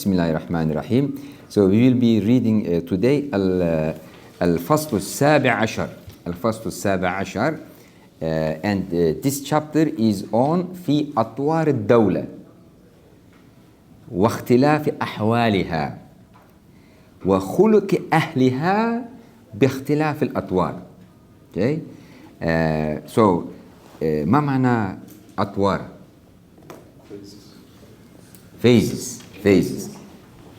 بسم الله الرحمن الرحيم. So we will be reading today الفصل السابع عشر. الفصل السابع عشر and this chapter is on في أطوار الدولة واختلاف أحوالها وخلق أهلها باختلاف الأطوار. Okay? So ما معنى أطوار؟ Phases.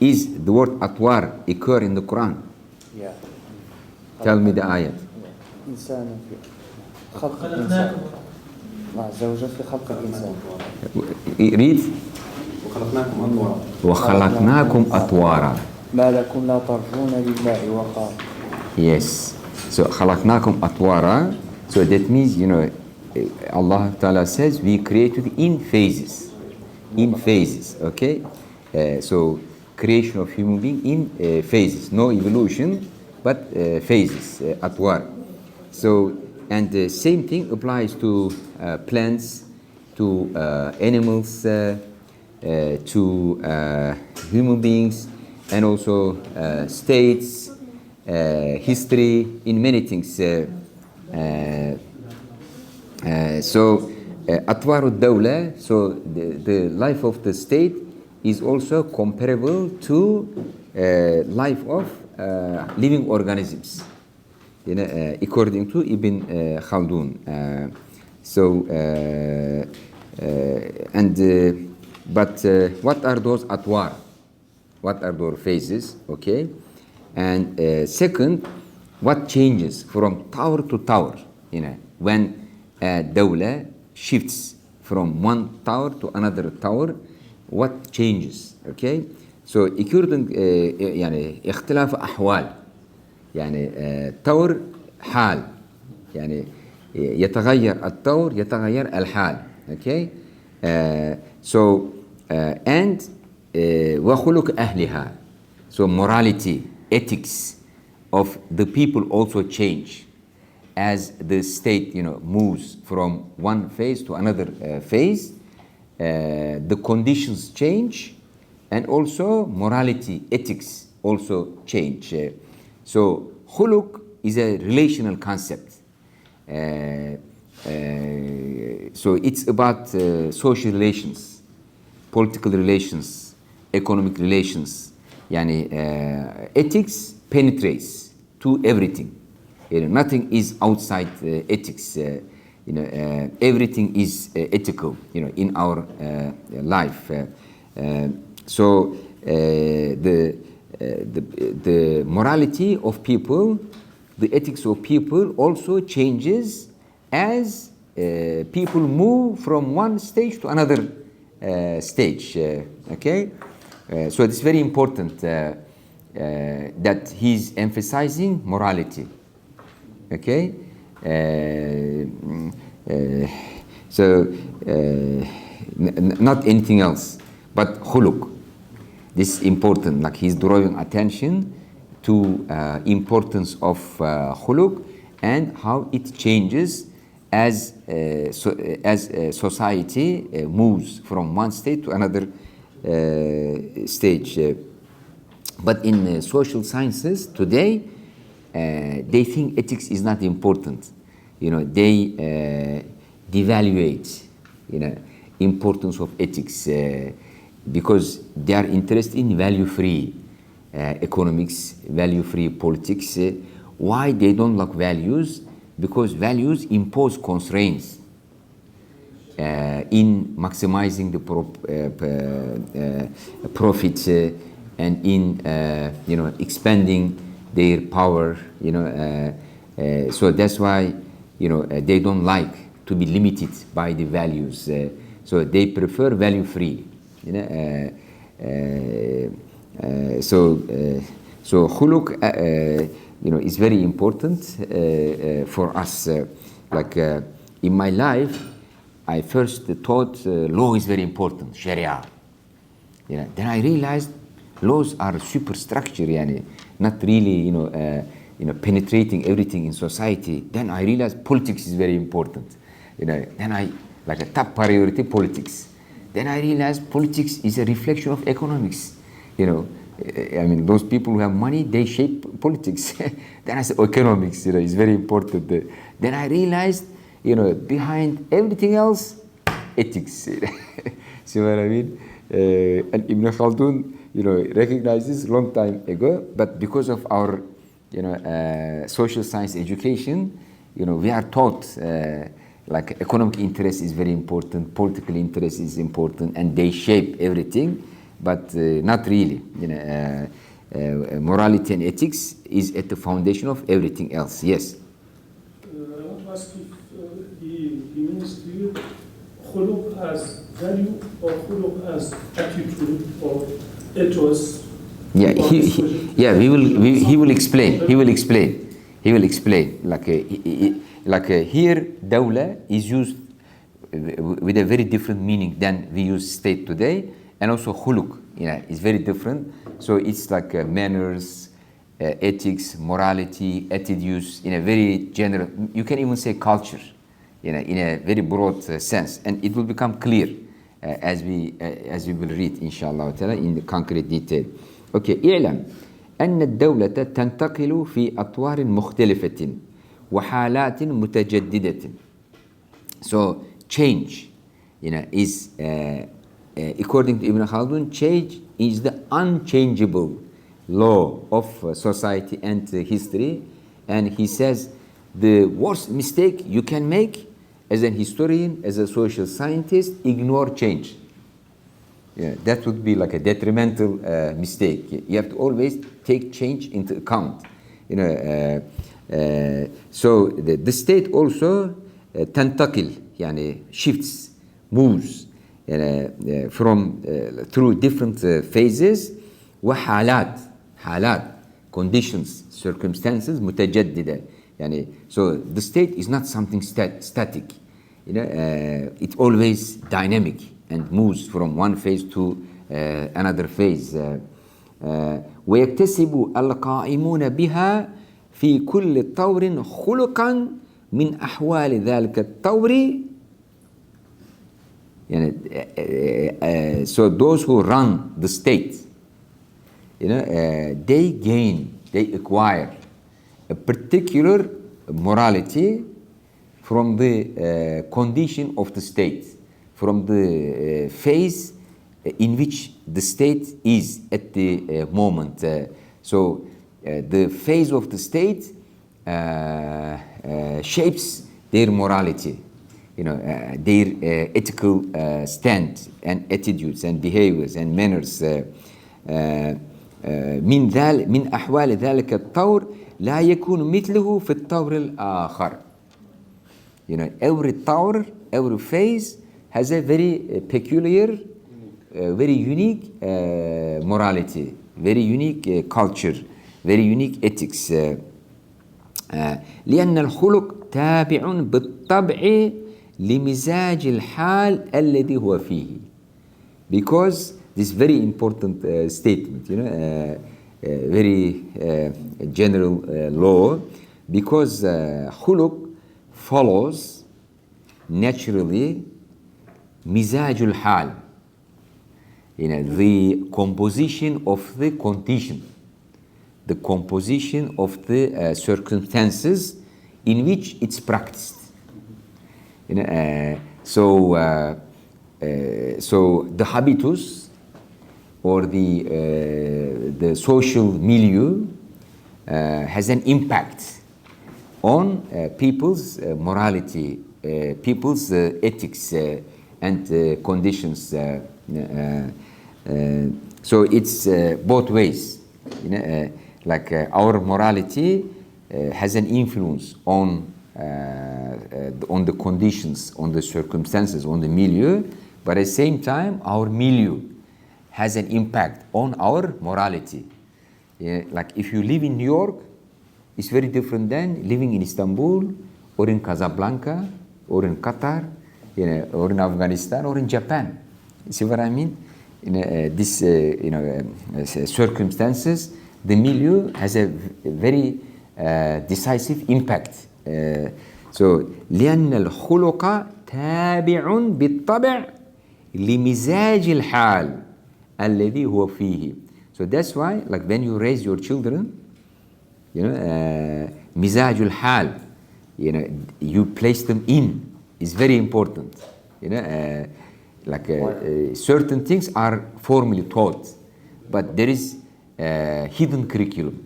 Is the word atwar occur in the Quran? Yeah. Tell me the ayat. إنسان في خلق الإنسان مع زوجة في خلق الإنسان. Read. وخلقناكم أطوارا. وخلقناكم أطوارا. ما لكم لا ترجون لله وقارا. Yes. So خلقناكم أطوارا. So that means, Allah Ta'ala says we created in phases. In phases, okay? So creation of human being in phases, no evolution, but phases, atwar. So, and the same thing applies to plants, to animals, to human beings, and also states, history, in many things. So, atwar al-dawla, so the life of the state is also comparable to life of living organisms, according to Ibn Khaldun. But what are those atwar? What are those phases? Okay, and second, what changes from tower to tower? When dawla shifts from one tower to another tower, what changes? Okay, so according يعني اختلاف أحوال يعني طور حال يعني يتغير الطور يتغير الحال. Okay, so and وخلق أهلها, so morality, ethics of the people also change as the state moves from one phase to another phase. The conditions change, and also morality, ethics also change. So khuluq is a relational concept. So it's about social relations, political relations, economic relations. Ethics penetrates to everything. Nothing is outside ethics. Everything is ethical, in our life. So the morality of people, the ethics of people also changes as people move from one stage to another stage. Okay, so it's very important that he's emphasizing morality. Okay. Not anything else, but khuluq. This is important. Like he's drawing attention to importance of khuluq and how it changes as society moves from one state to another stage. But in social sciences today, they think ethics is not important. They devaluate, importance of ethics because they are interested in value-free economics, value-free politics. Why they don't like values? Because values impose constraints in maximizing the profit and in expanding their power. So that's why they don't like to be limited by the values. So they prefer value-free. So khuluq, is very important for us. In my life, I first thought law is very important, Sharia. Then I realized laws are superstructure, not really, penetrating everything in society. Then I realized politics is very important. Then I, like a top priority, politics. Then I realized politics is a reflection of economics. You know, I mean, those people who have money, they shape politics. Then I said, economics, you know, is very important. Then I realized, you know, behind everything else, ethics. See what I mean? And Ibn Khaldun, you know, recognized this long time ago, but because of our, you know, social science education, you know, we are taught like economic interest is very important, political interest is important, and they shape everything, but not really. You know, morality and ethics is at the foundation of everything else. Yes. I want to ask if he means to you khuluq as value or khuluq as attitude or ethos. Yeah, he will explain. He will explain. Like here, dawla is used with a very different meaning than we use state today, and also khuluq, you know, is very different. So it's like manners, ethics, morality, attitudes in a very general. You can even say culture, you know, in a very broad sense, and it will become clear as we will read, inshallah ta'ala, in the concrete detail. Okay, اعلم أن الدولة تنتقل في أطوار مختلفة وحالات متجددة. So change, you know, is according to Ibn Khaldun, change is the unchangeable law of society and history, and he says the worst mistake you can make as an historian, as a social scientist, ignore change. Yeah, that would be like a detrimental mistake. You have to always take change into account. You know, so the state also تنتقل, يعني shifts, moves from through different phases وحالات, conditions, circumstances متجددة. يعني so the state is not something static. You know, it's always dynamic and moves from one phase to another phase. ويكتسب القائمون بها في كل طور خلقا من أحوال ذلك الطور. So those who run the state, you know, they acquire a particular morality from the condition of the state, from the phase in which the state is at the moment. So the phase of the state shapes their morality, you know, their ethical stand and attitudes and behaviors and manners. من أحوال ذلك الطور لا يكون مثله في الطور الآخر. You know, every tower, every phase has a very peculiar, very unique morality, very unique culture, very unique ethics. لأن الخلق تابع بالطبع لمزاج الحال الذي هو فيه. Because this very important statement, you know, very general law, because خلق follows naturally مزاج الحال, you know, the composition of the condition, the composition of the circumstances in which it's practiced. You know, so the habitus or the social milieu has an impact on people's morality, people's ethics and conditions. So it's both ways. You know, like our morality has an influence on the conditions, on the circumstances, on the milieu, but at the same time, our milieu has an impact on our morality. Like if you live in New York, it's very different than living in Istanbul or in Casablanca or in Qatar, you know, or in Afghanistan or in Japan. You see what I mean? This circumstances, the milieu has a very decisive impact. So لأن الخلق تابع بالطبع لمزاج الحال الذي هو فيه. So that's why, like when you raise your children, you know, مزاج الحال, you know, you place them in is very important. You know, certain things are formally taught, but there is hidden curriculum.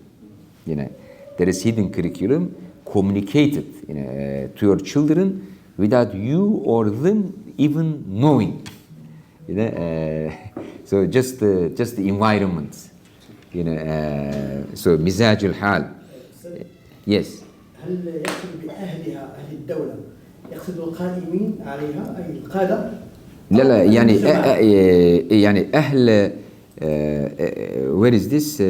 You know, there is hidden curriculum communicated, you know, to your children without you or them even knowing. You know, so just the environment. You know, so مزاج الحال. Yes. هل يقصد بأهلها أهل الدولة يقصد القائمين عليها أي القادة؟ لا يعني أهل where is this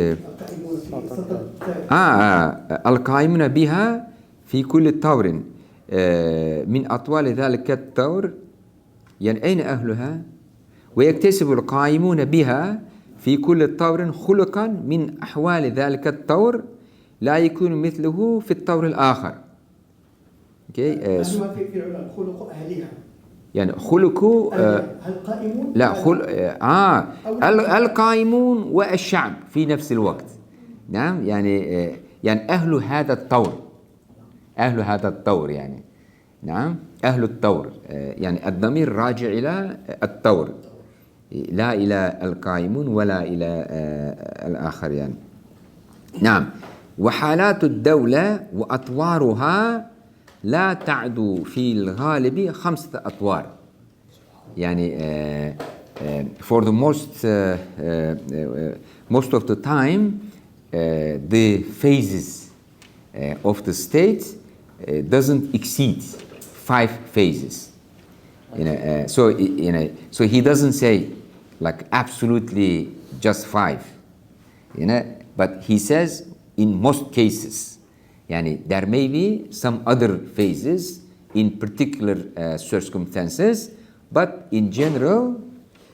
القائمون بها في كل طور من أطوال ذلك الطور، يعني أين أهلها؟ ويكتسب القائمون بها في كل طور خلقا من أحوال ذلك الطور لا يكون مثله في الطور الآخر. أهلها في العلم خلق أهلها، يعني خلقوا القائمون لا القائمون والشعب في نفس الوقت. نعم، يعني أهل هذا الطور، أهل هذا الطور يعني. نعم، أهل الطور، يعني الضمير راجع إلى الطور لا إلى القائمون ولا إلى الآخر يعني. نعم. وحالات الدولة وأطوارها لا تعدو في الغالب 5 أطوار. يعني for the most of the time the phases of the state doesn't exceed 5 phases. You know, so he doesn't say like absolutely just 5. You know, but he says in most cases. Yani there may be some other phases in particular circumstances, but in general,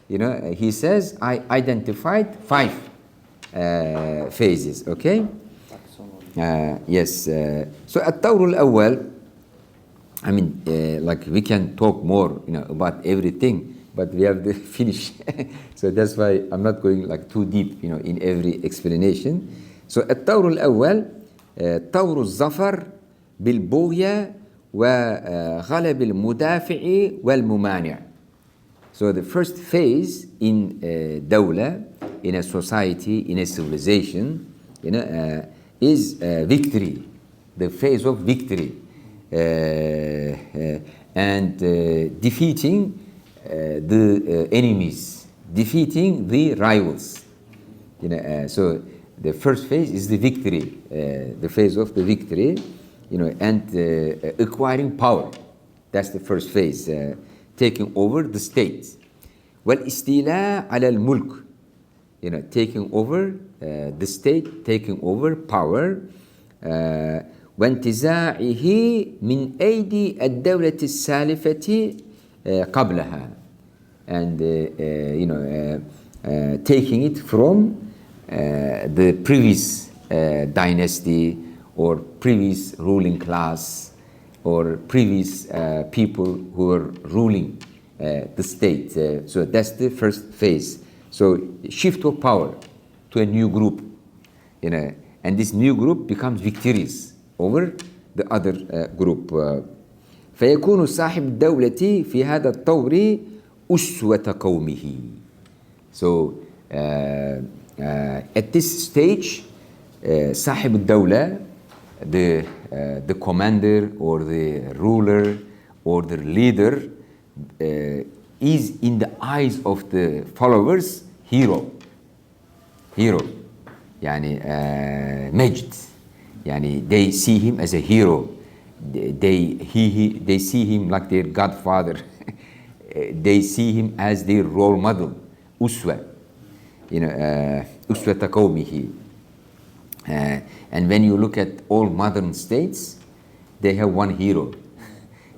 you know, he says I identified 5 phases. Okay. Yes. So الطور الأول, I mean, like we can talk more, you know, about everything, but we have to finish. So that's why I'm not going like too deep, you know, in every explanation. So الطور الأول طور الظفر بالبغية وغلب المدافع والممانع. So the first phase in دولة, in a society, in a civilization, you know, is victory, the phase of victory, and defeating the enemies, defeating the rivals. You know, so the first phase is the victory, the phase of the victory, you know, and acquiring power. That's the first phase, taking over the state. والاستيلاء على الملك, you know, taking over the state, taking over power. وانتزاعه من أيدي الدولة السالفة قبلها, and you know, taking it from the previous dynasty or previous ruling class or previous people who were ruling the state. So that's the first phase. So shift of power to a new group, you know, and this new group becomes victorious over the other group. فيكون صاحب الدولة في هذا الطور أسوة قومه. So at this stage, صاحب الدولة, the commander or the ruler or the leader, is in the eyes of the followers hero. يعني مجد. يعني they see him as a hero. They see him like their godfather. They see him as their role model. أسوة. You know, أسوة قومه. And when you look at all modern states, they have one hero.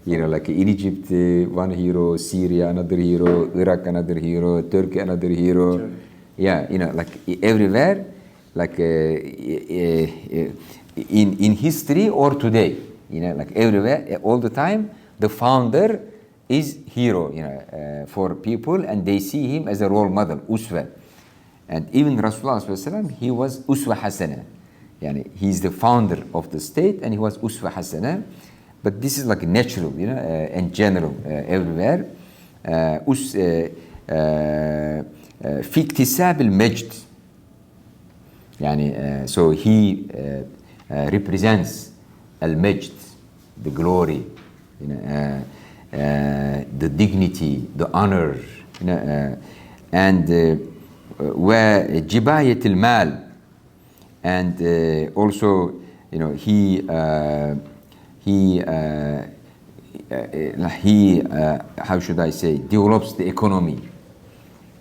You know, like in Egypt, one hero, Syria, another hero, Iraq, another hero, Turkey, another hero. Sure. Yeah, you know, like everywhere, like in history or today, you know, like everywhere, all the time, the founder is hero, you know, for people, and they see him as a role model, uswa. And even Rasulullah sallallahu alaihi wasallam, he was uswa hasana. Yani he's the founder of the state and he was uswa hasana. But this is like natural, in general, everywhere. في اكتساب المجد. يعني so he represents المجد, the glory, the dignity, the honor, and وجباية المال, and also he how should I say, develops the economy,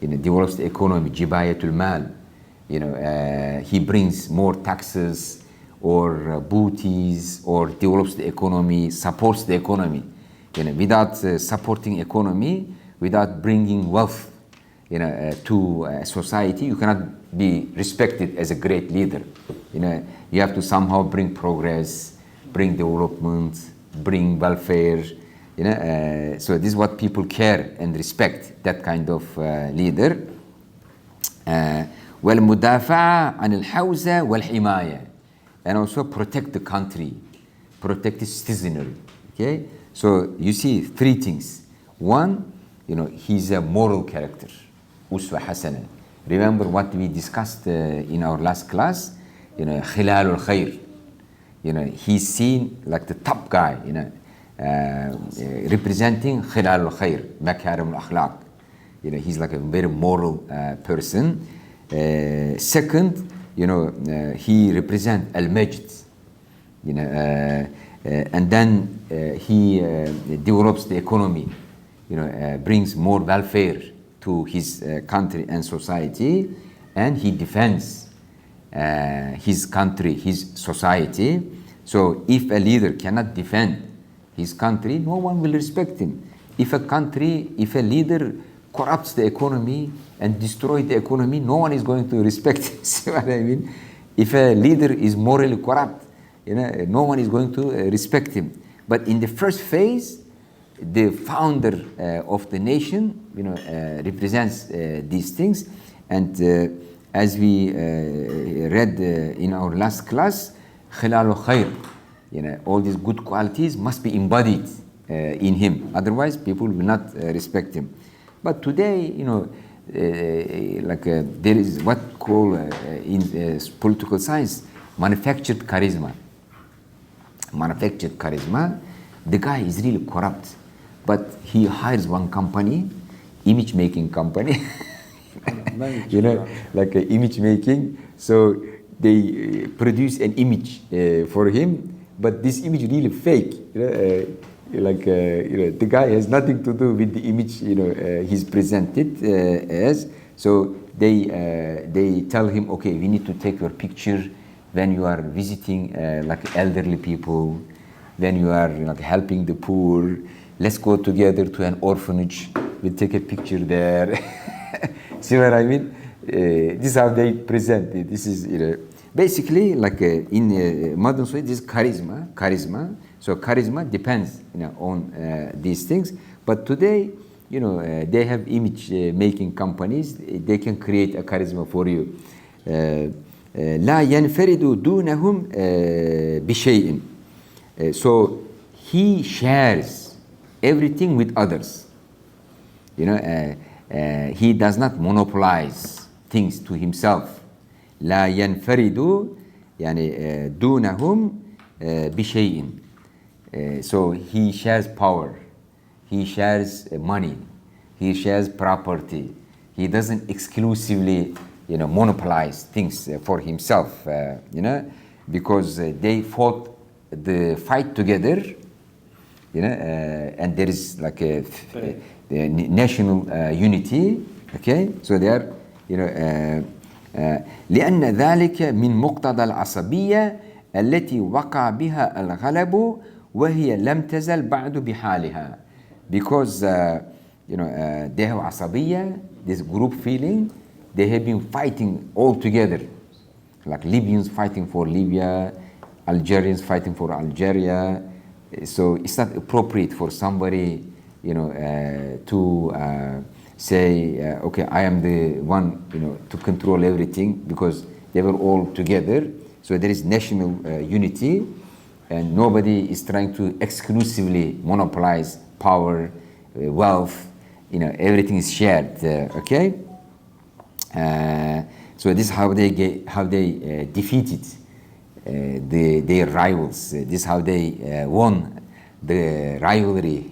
develops the economy, جباية المال, he brings more taxes or booties, or develops the economy, supports the economy. Without supporting economy, without bringing wealth to society, you cannot be respected as a great leader. You have to somehow bring progress, bring development, bring welfare. So this is what people care and respect, that kind of leader. والمدافعة عن الحوزة والحماية, and also protect the country, protect the citizenry. Okay, so you see three things. One, he's a moral character, uswa hasana. Remember what we discussed in our last class, خلال الخير. He's seen like the top guy, representing خلال الخير, مكارم الأخلاق. He's like a very moral person. Second, he represents al-majd, and then he develops the economy, brings more welfare to his country and society, and he defends his country, his society. So if a leader cannot defend his country, no one will respect him. If a leader corrupts the economy and destroys the economy, no one is going to respect him. See what I mean? If a leader is morally corrupt, no one is going to respect him. But in the first phase, the founder of the nation, represents these things. And as we read in our last class, خلال الخير, all these good qualities must be embodied in him. Otherwise, people will not respect him. But today, there is what called in political science manufactured charisma. Manufactured charisma. The guy is really corrupt, but he hires one company, image making company, like image making. So they produce an image for him, but this image really fake. The guy has nothing to do with the image he's presented as. So they tell him, okay, we need to take your picture when you are visiting like elderly people, when you are helping the poor. Let's go together to an orphanage. We'll take a picture there. See what I mean? This is how they present it. This is basically like in modern society, this is charisma. So charisma depends on these things. But today, they have image making companies. They can create a charisma for you. لا ينفرد دونهم بشيء. So he shares everything with others. He does not monopolize things to himself. لا ينفرد يعني دونهم بشيء. So he shares power, he shares money, he shares property. He doesn't exclusively monopolize things for himself, because they fought the fight together, and there is like a national unity. Okay, so they are لأن ذلك من مقتضى العصبية التي وقع بها الغلب وهي لم تزل بعد بحالها. Because they have عصبية, this group feeling. They have been fighting all together, like Libyans fighting for Libya, Algerians fighting for Algeria. So it's not appropriate for somebody to say, okay, I am the one, to control everything, because they were all together. So there is national unity, and nobody is trying to exclusively monopolize power, wealth. Everything is shared. Okay. So this is how they defeated their rivals. This is how they won the rivalry.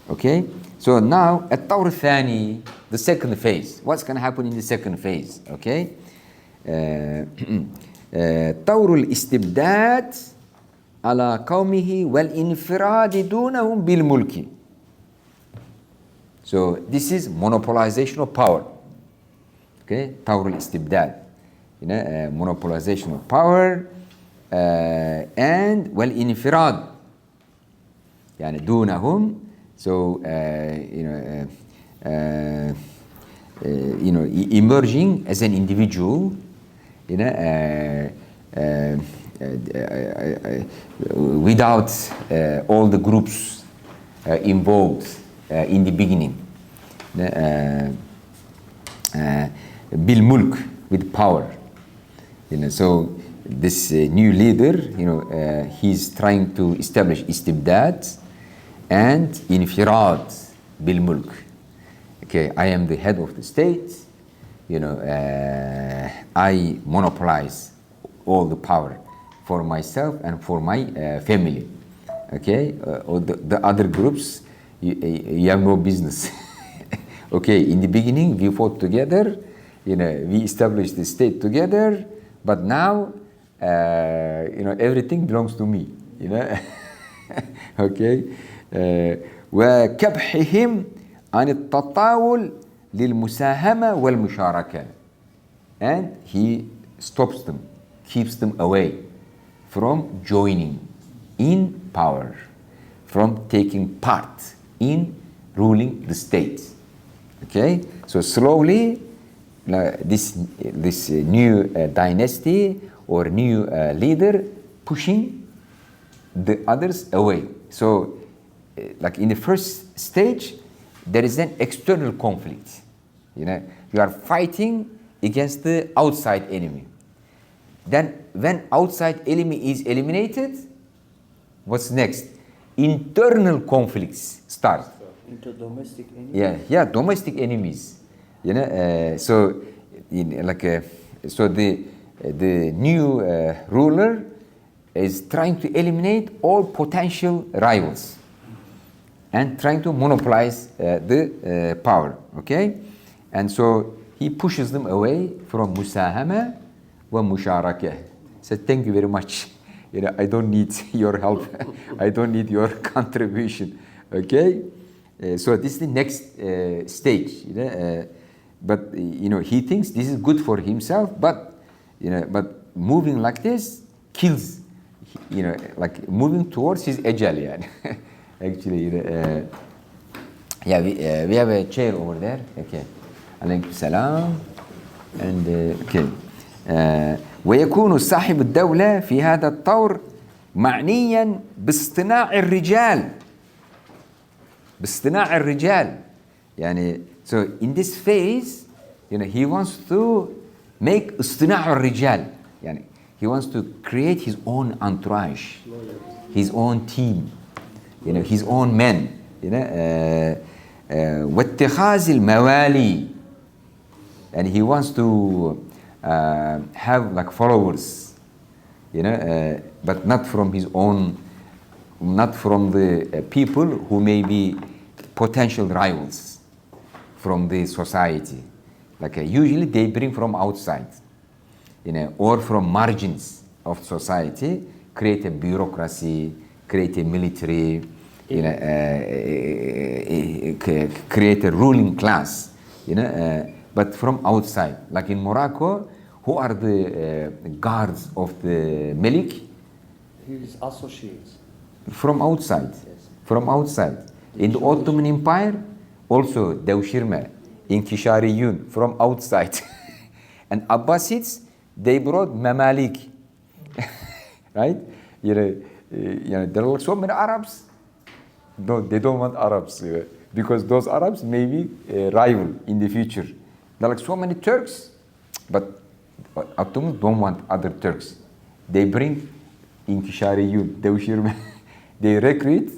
Okay. So now الطور الثاني, the second phase. What's going to happen in the second phase? Okay. طور الاستبداد على قومه والانفراد دونهم بالملك. So this is monopolization of power. Okay, طور الاستبداد, monopolization of power, and والانفراد يعني دونهم. So emerging as an individual, without all the groups involved in the beginning. بالملك, with power. So this new leader, he's trying to establish istibdad and infirad بالملك. Okay, I am the head of the state. I monopolize all the power for myself and for my family. Okay, the other groups, you have no business. Okay, in the beginning we fought together, we established the state together, but now, everything belongs to me. Okay, وكبحهم عن التطاول للمساهمة والمشاركة, and he stops them, keeps them away from joining in power, from taking part in ruling the state. Okay, so slowly this new dynasty or new leader pushing the others away. So like in the first stage, there is an external conflict. You are fighting against the outside enemy. Then when outside enemy is eliminated, what's next? Internal conflicts start. Into domestic enemies? Yeah, domestic enemies. So the new ruler is trying to eliminate all potential rivals and trying to monopolize the power. Okay, and so he pushes them away from musahama wa musharaka. Said, thank you very much. I don't need your help. I don't need your contribution. Okay, so this is the next stage. But he thinks this is good for himself. But moving like this kills. Like moving towards his ajal. Actually, we have a chair over there. Okay, alaykum salam. And okay. ويكون صاحب الدولة في هذا الطور معنيا باصطناع الرجال. So in this phase, he wants to make اصطناع الرجال. He wants to create his own entourage, his own team, his own men. واتخاذ الموالي, and he wants to have like followers, but not from his own, not from the people who may be potential rivals from the society. Usually they bring from outside, or from margins of society, create a bureaucracy, create a military, create a ruling class, but from outside. Like in Morocco, who are the guards of the Malik? His associates. From outside. Yes. From outside. In the Ottoman Empire, also Devshirme, Inkishariyun, from outside. And Abbasids, they brought Mamalik. Right? There are so many Arabs. No, they don't want Arabs. because those Arabs may be rival in the future. There are like so many Turks, but Ottomans don't want other Turks. They bring inkishariyun, they recruit,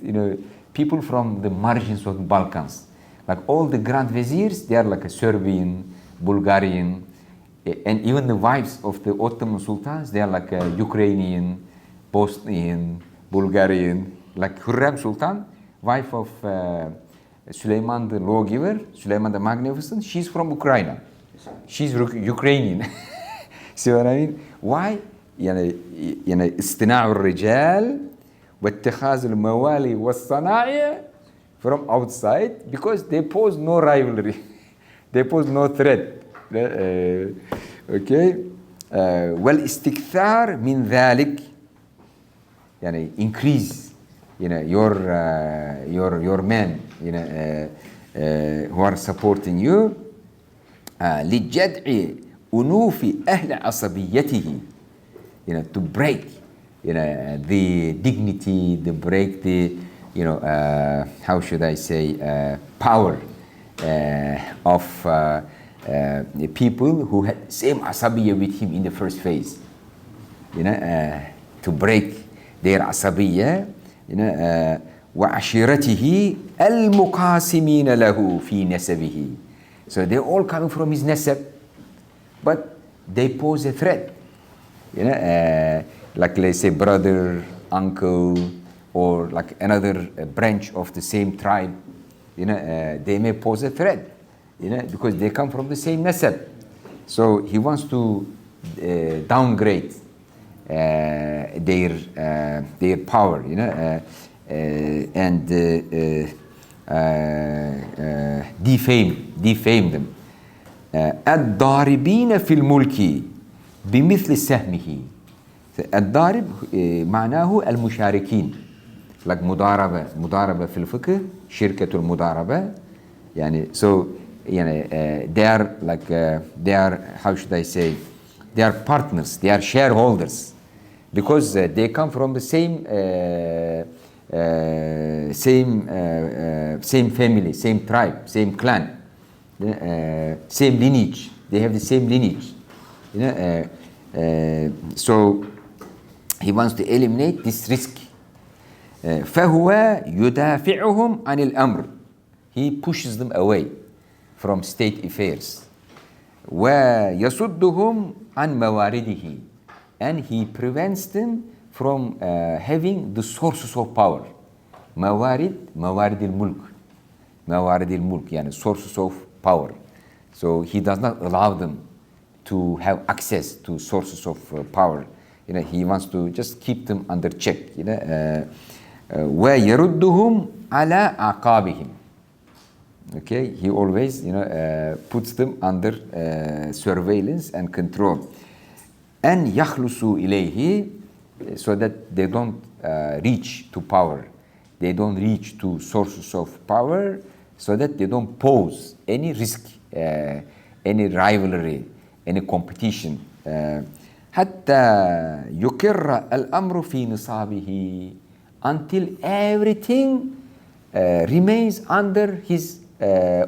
people from the margins of the Balkans. Like all the Grand Viziers, they are like a Serbian, Bulgarian, and even the wives of the Ottoman sultans, they are like a Ukrainian, Bosnian, Bulgarian. Like Hürrem Sultan, wife of Suleiman the lawgiver, Suleiman the Magnificent, she's from Ukraine. She's Ukrainian. See what I mean? Why? يعني اصطناع الرجال واتخاذ الموالي والصناعي from outside, because they pose no rivalry, they pose no threat. Okay. والاستكثار من ذلك يعني increase your men who are supporting you لجدع أنوف أهل عصبيته, to break the dignity, to break the how should I say power of people who had same asabiya with him in the first phase, to break their asabiya, وعشيرته المقاسمين له في نسبه. So they're all coming from his nasab, but they pose a threat, like let's say brother, uncle, or like another branch of the same tribe, they may pose a threat, because they come from the same nasab. So he wants to downgrade their power, and defame them. الضاربين في الملك بمثل سهمه. الضارب معناه المشاركين. like مضاربة في الفقه، شركة المضاربة. so they are like they are, how should I say, they are partners, they are shareholders, because they come from the same family, same tribe, same clan, same lineage. They have the same lineage. So he wants to eliminate this risk. فهو يدافعهم عن الأمر. He pushes them away from state affairs. ويصدهم عن موارده. And he prevents them from having the sources of power. موارد الملك. موارد الملك, يعني sources of power. So he does not allow them to have access to sources of power. He wants to just keep them under check. ويردهم على أعقابهم. Okay, he always puts them under surveillance and control. أن يخلصوا إليه, so that they don't reach to power, they don't reach to sources of power, so that they don't pose any risk, any rivalry, any competition. حتى يقر الأمر في نصابه, until everything remains under his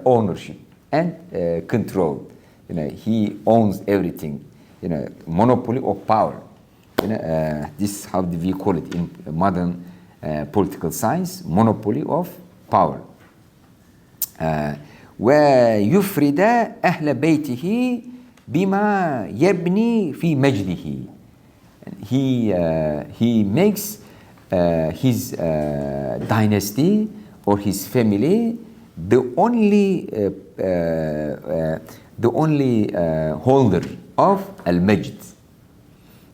ownership and control. He owns everything. Monopoly of power. This is how we call it in modern political science, monopoly of power. ويفرد أهل بيته بما يبني في مجده. He makes his dynasty or his family the only holder of al-majd,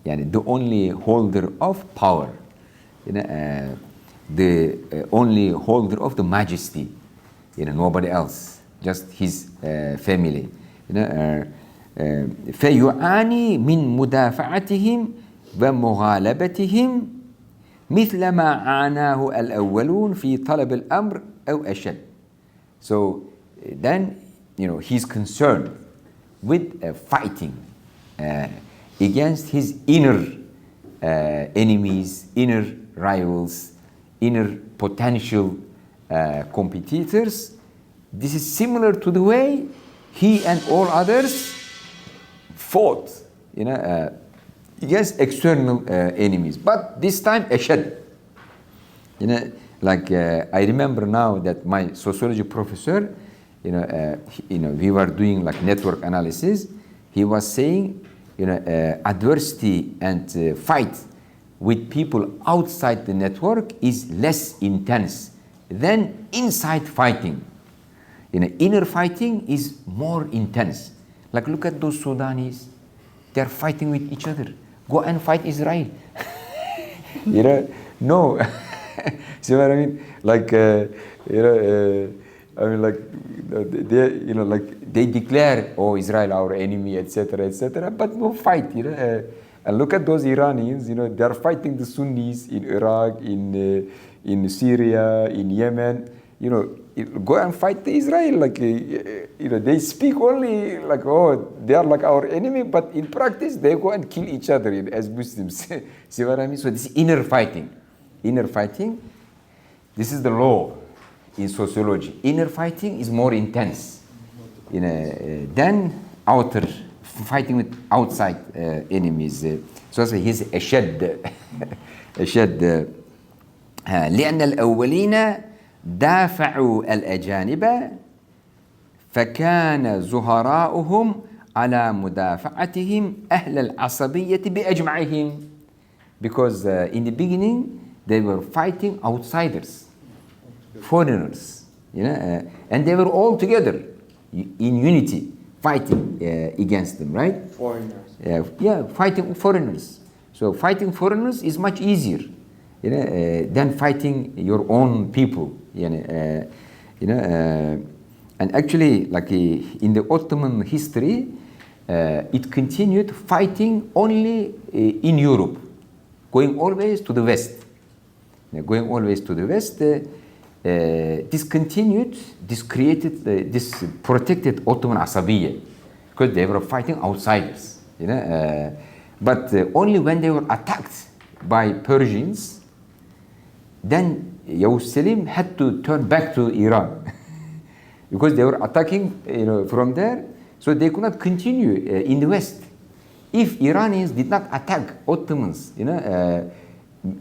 the only holder of power, the only holder of the majesty, nobody else, just his family. فيعاني من مدافعتهم ومغالبتهم مثل ما عاناه الأولون في طلب الأمر أو أشد. So then, he's concerned with fighting against his inner enemies, inner rivals, inner potential competitors, this is similar to the way he and all others fought, against external enemies. But this time, ashad. I remember now that my sociology professor, we were doing like network analysis. He was saying, adversity and fight with people outside the network is less intense than inside fighting. Inner fighting is more intense. Like, look at those Sudanese. They are fighting with each other. Go and fight Israel. No. See what I mean? They declare, oh, Israel our enemy, etc., but no fight. And look at those Iranians. They are fighting the Sunnis in Iraq, in Syria, in Yemen. Go and fight the Israel. They speak only oh, they are like our enemy, but in practice they go and kill each other as Muslims. See what I mean? So this is inner fighting. Inner fighting. This is the law in sociology. Inner fighting is more intense than outer fighting with outside enemies. So he's أشد أشد لأن الأولين دافعوا الأجانب فكان زهراؤهم على مدافعتهم أهل العصبية بأجمعهم. Because in the beginning they were fighting outsiders, foreigners, and they were all together in unity fighting against them, right? Foreigners. Fighting foreigners. So fighting foreigners is much easier, than fighting your own people, And actually, like in the Ottoman history, it continued fighting only in Europe, going always to the West. Going always to the West, this continued, this created, this protected Ottoman Asabiyya, because they were fighting outsiders, but only when they were attacked by Persians, then Yavuz Selim had to turn back to Iran because they were attacking, from there, so they could not continue in the West. If Iranians did not attack Ottomans,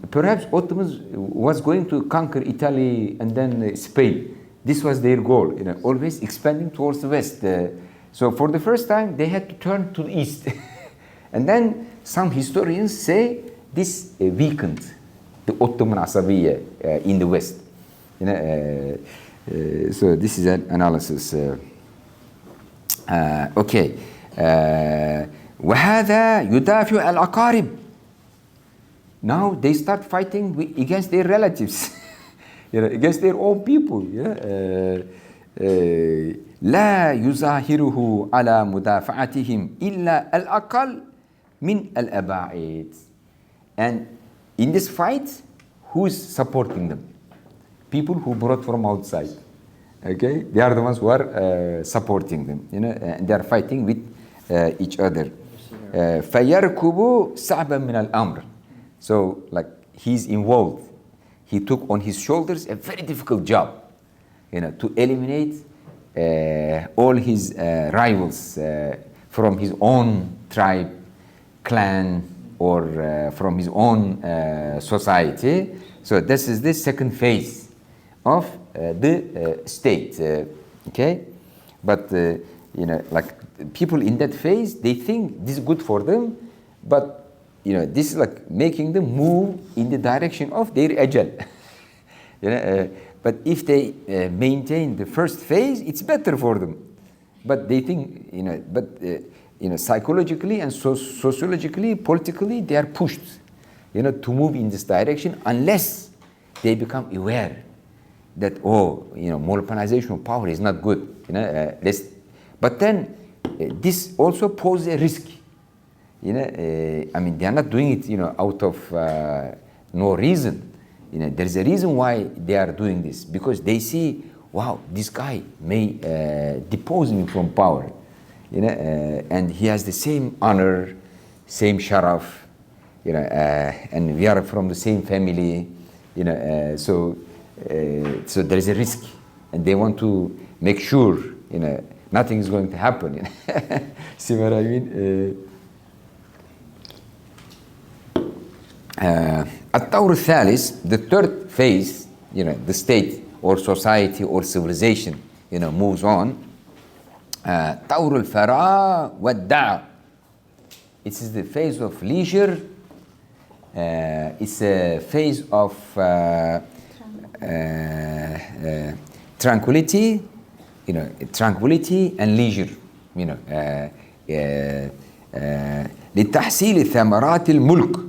perhaps Ottomans was going to conquer Italy and then Spain. This was their goal, always expanding towards the West. So for the first time, they had to turn to the East. And then some historians say this weakened the Ottoman Asabiyya in the West. So this is an analysis. Okay. وهذا يدافع الأقارب. Now they start fighting against their relatives, against their own people. لا يظاهره على مدافعتهم إلا الأقل من الأباعد. And in this fight, who is supporting them? People who brought from outside. Okay, they are the ones who are supporting them. And they are fighting with each other. فيركب صعبا من الأمر. So, like, he's involved. He took on his shoulders a very difficult job, to eliminate all his rivals from his own tribe, clan, or from his own society. So this is the second phase of the state. Okay, but like people in that phase, they think this is good for them, but this is like making them move in the direction of their ajal. But if they maintain the first phase, it's better for them. But they think, psychologically and sociologically, politically, they are pushed, to move in this direction unless they become aware that, monopolization of power is not good. But then this also poses a risk. They are not doing it, out of no reason. There's a reason why they are doing this, because they see, wow, this guy may depose me from power, and he has the same honor, same sharaf, and we are from the same family, so there is a risk, and they want to make sure, you know, nothing is going to happen. You know? See what I mean? الطور الثالث, the third phase, you know, the state or society or civilization, you know, moves on. طور الفراغ والدعة. It is the phase of leisure. It's a phase of tranquility, you know, tranquility and leisure, you know, لتحصيل ثمرات الملك.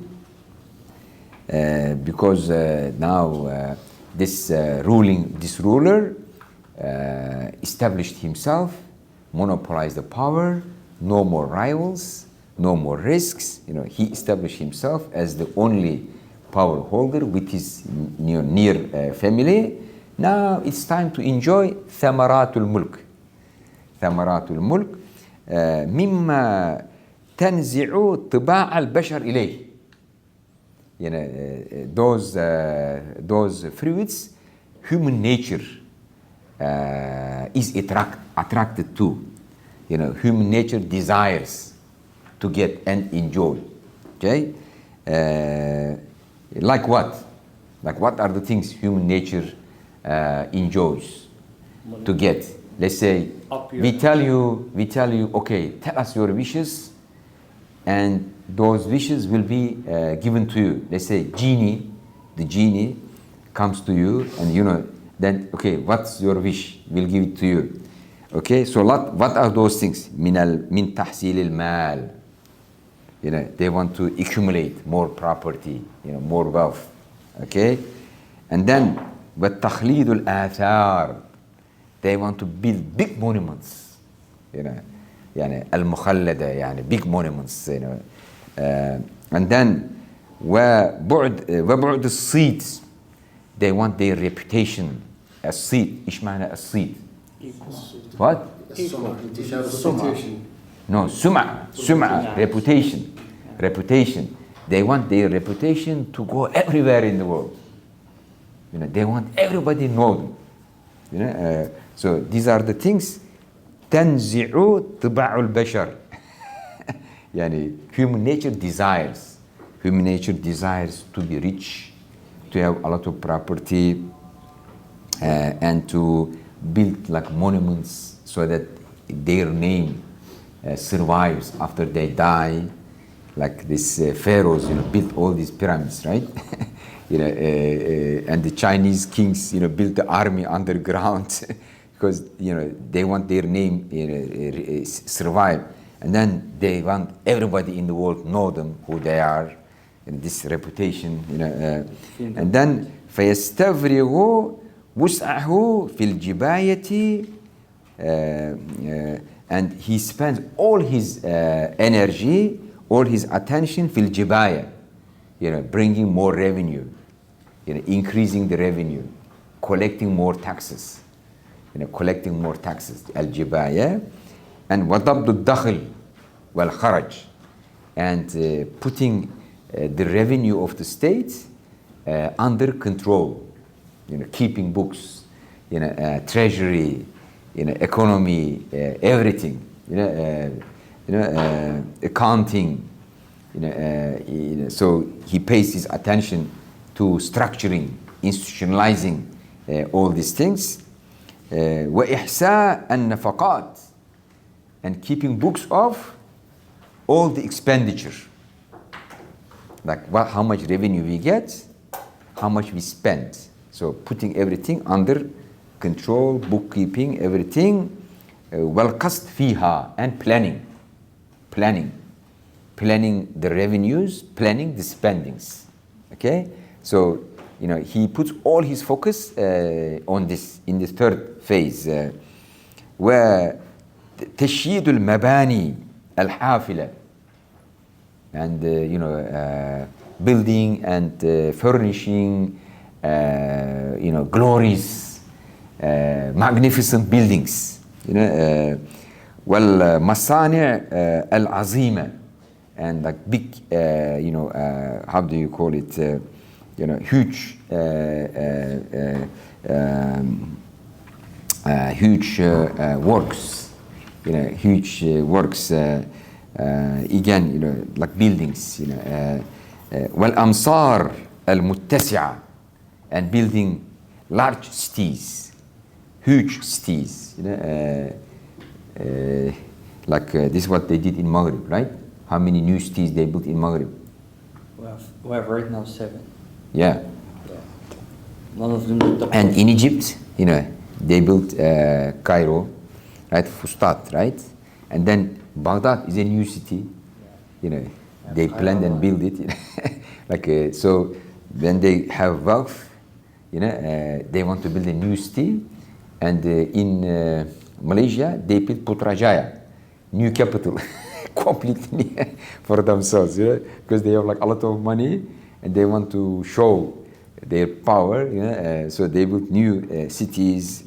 Because now this ruler established himself, monopolized the power, no more rivals, no more risks. You know, he established himself as the only power holder with his near family. Now it's time to enjoy ثمرات الملك. ثمرات الملك مما تنزع طباع البشر إليه. You know, those fruits, human nature is attracted to. You know, human nature desires to get and enjoy. Okay, like what? Like what are the things human nature enjoys to get? Let's say we tell you, okay, tell us your wishes, and those wishes will be given to you. Let's say the genie comes to you, and you know, then okay, what's your wish? We'll give it to you. Okay, so what are those things? من تحصيل المال. You know, they want to accumulate more property, you know, more wealth. Okay, and then وتخليد الآثار. They want to build big monuments. You know, يعني المخلدة, يعني big monuments. You know. And then وبعد الصيت, they want their reputation. الصيت, إيش معنى الصيت? What? No, سمعة, reputation. They want their reputation to go everywhere in the world. You know, they want everybody to know them. You know, so these are the things. تنزع طباع البشر. يعني human nature desires to be rich, to have a lot of property, and to build like monuments so that their name survives after they die. Like these pharaohs, you know, built all these pyramids, right? You know, and the Chinese kings, you know, built the army underground because, you know, they want their name, you know, survive. And then they want everybody in the world to know them, who they are, and this reputation, you know. And then فيستفرغ وسعه في الجباية, and he spends all his energy, all his attention في الجباية, you know, bringing more revenue, you know, increasing the revenue, collecting more taxes, you know, collecting more taxes. الجباية. And وضبط الدخل والخرج, and putting the revenue of the state under control, you know, keeping books, you know, treasury, you know, economy, everything, you know, accounting, you know, so he pays his attention to structuring, institutionalizing all these things. وإحصاء النفقات, and keeping books of all the expenditure, like how much revenue we get, how much we spend. So putting everything under control, bookkeeping, everything. والقصد فيها, and planning the revenues, planning the spendings. Okay, so you know, he puts all his focus on this in the third phase. Where تشييد المباني الحافلة, and you know, building and furnishing, you know, glorious, magnificent buildings, you know, والمصانع العظيمة, and like big, you know, how do you call it, you know, huge huge works, huge works. Again, like buildings, والأمصار المتسعة, and building large cities, huge cities, like this is what they did in Maghreb, right? How many new cities they built in Maghreb? We have right now 7. Yeah. None of them did the And in Egypt, they built Cairo, right? Fustat, right? And then Baghdad is a new city. They planned and built it. Like so, when they have wealth, they want to build a new city. And in Malaysia, they built Putrajaya, new capital, completely for themselves, because they have like a lot of money and they want to show their power. So they built new cities,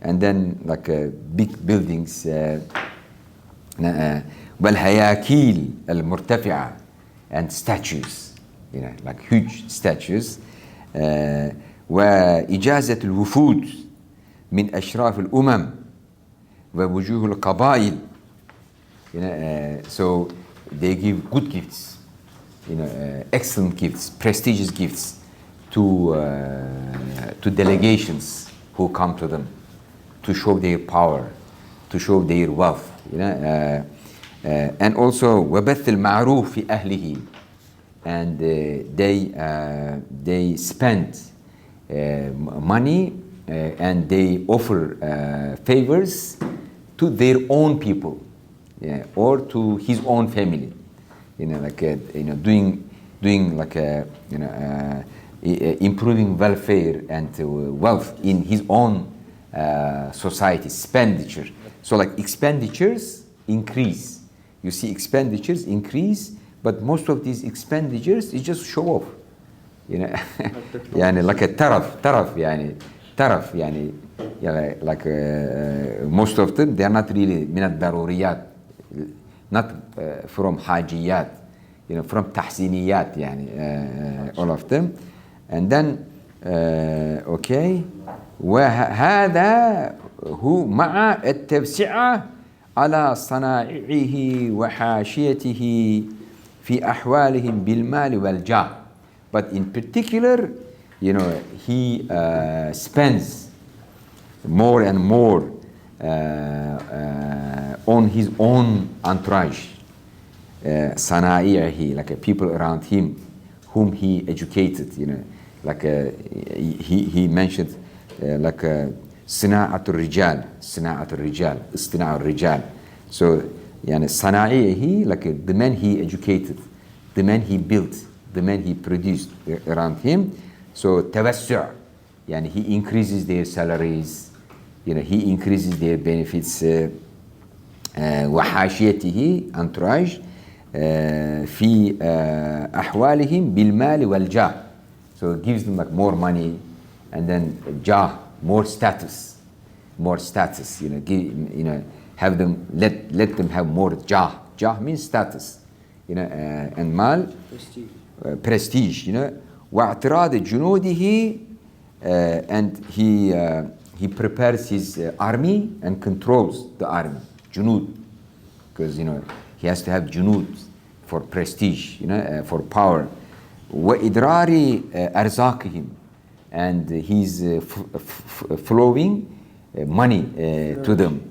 and then like big buildings. والهياكيل المرتفعة, and statues, like huge statues. وإجازة الوفود من أشراف الأمم ووجوه القبائل. So they give good gifts, excellent gifts, prestigious gifts to delegations who come to them to show their power, to show their wealth. And also وبث المعروف في أهله, and they spend money and they offer favors to their own people, or to his own family, doing like improving welfare and wealth in his own society, expenditure. So like expenditures increase. You see expenditures increase, but most of these expenditures is just show off. يعني like a taraf, like most of them, they are not really من الضروريات, not from حاجيات, from تحسينيات, all of them. And then okay, وهذا هو مع التوسعة على صنائعه وحاشيته في أحوالهم بالمال والجاه. But in particular, he spends more and more on his own entourage, صنائعه, like people around him whom he educated, like he mentioned like صناعة الرجال, اصطناع الرجال. So صنائعه, like the men he educated, the men he built, the men he produced around him. So توسع, he increases their salaries, he increases their benefits. وحاشيته, entourage, في أحوالهم بالمال والجاه. So it gives them like more money, and then jah, more status, have them, let them have more jah. Jah means status, and mal, prestige, واعتراض جنوده, and he prepares his army and controls the army, junud, because he has to have junud for prestige, for power. وإدرار أرزاقهم, and he's flowing money to them,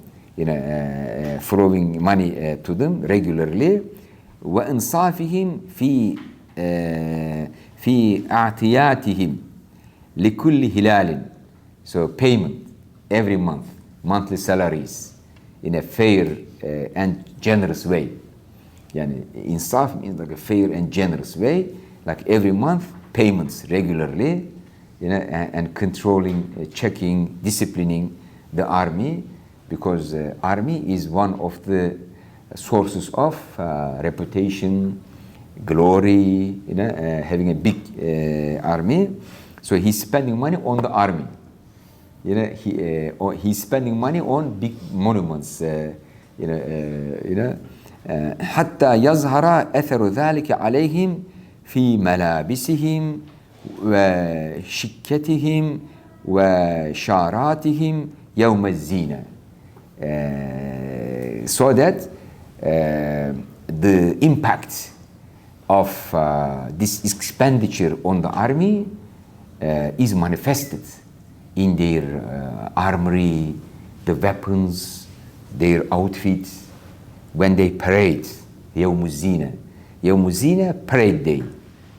flowing money to them regularly. وإنصافهم في أعطياتهم لكل هلال. So payment every month, monthly salaries, in a fair and generous way. إنصاف means like a fair and generous way, like every month payments regularly, and controlling, checking, disciplining the army, because army is one of the sources of reputation, glory, having a big army. So he's spending money on the army. He's spending money on big monuments. حتى يظهر أثر ذلك عليهم في ملابسهم وشكتهم وشاراتهم يوم الزينة. So that the impact of this expenditure on the army is manifested in their armory, the weapons, their outfits, when they parade. يوم الزينة. يوم الزينة, parade day.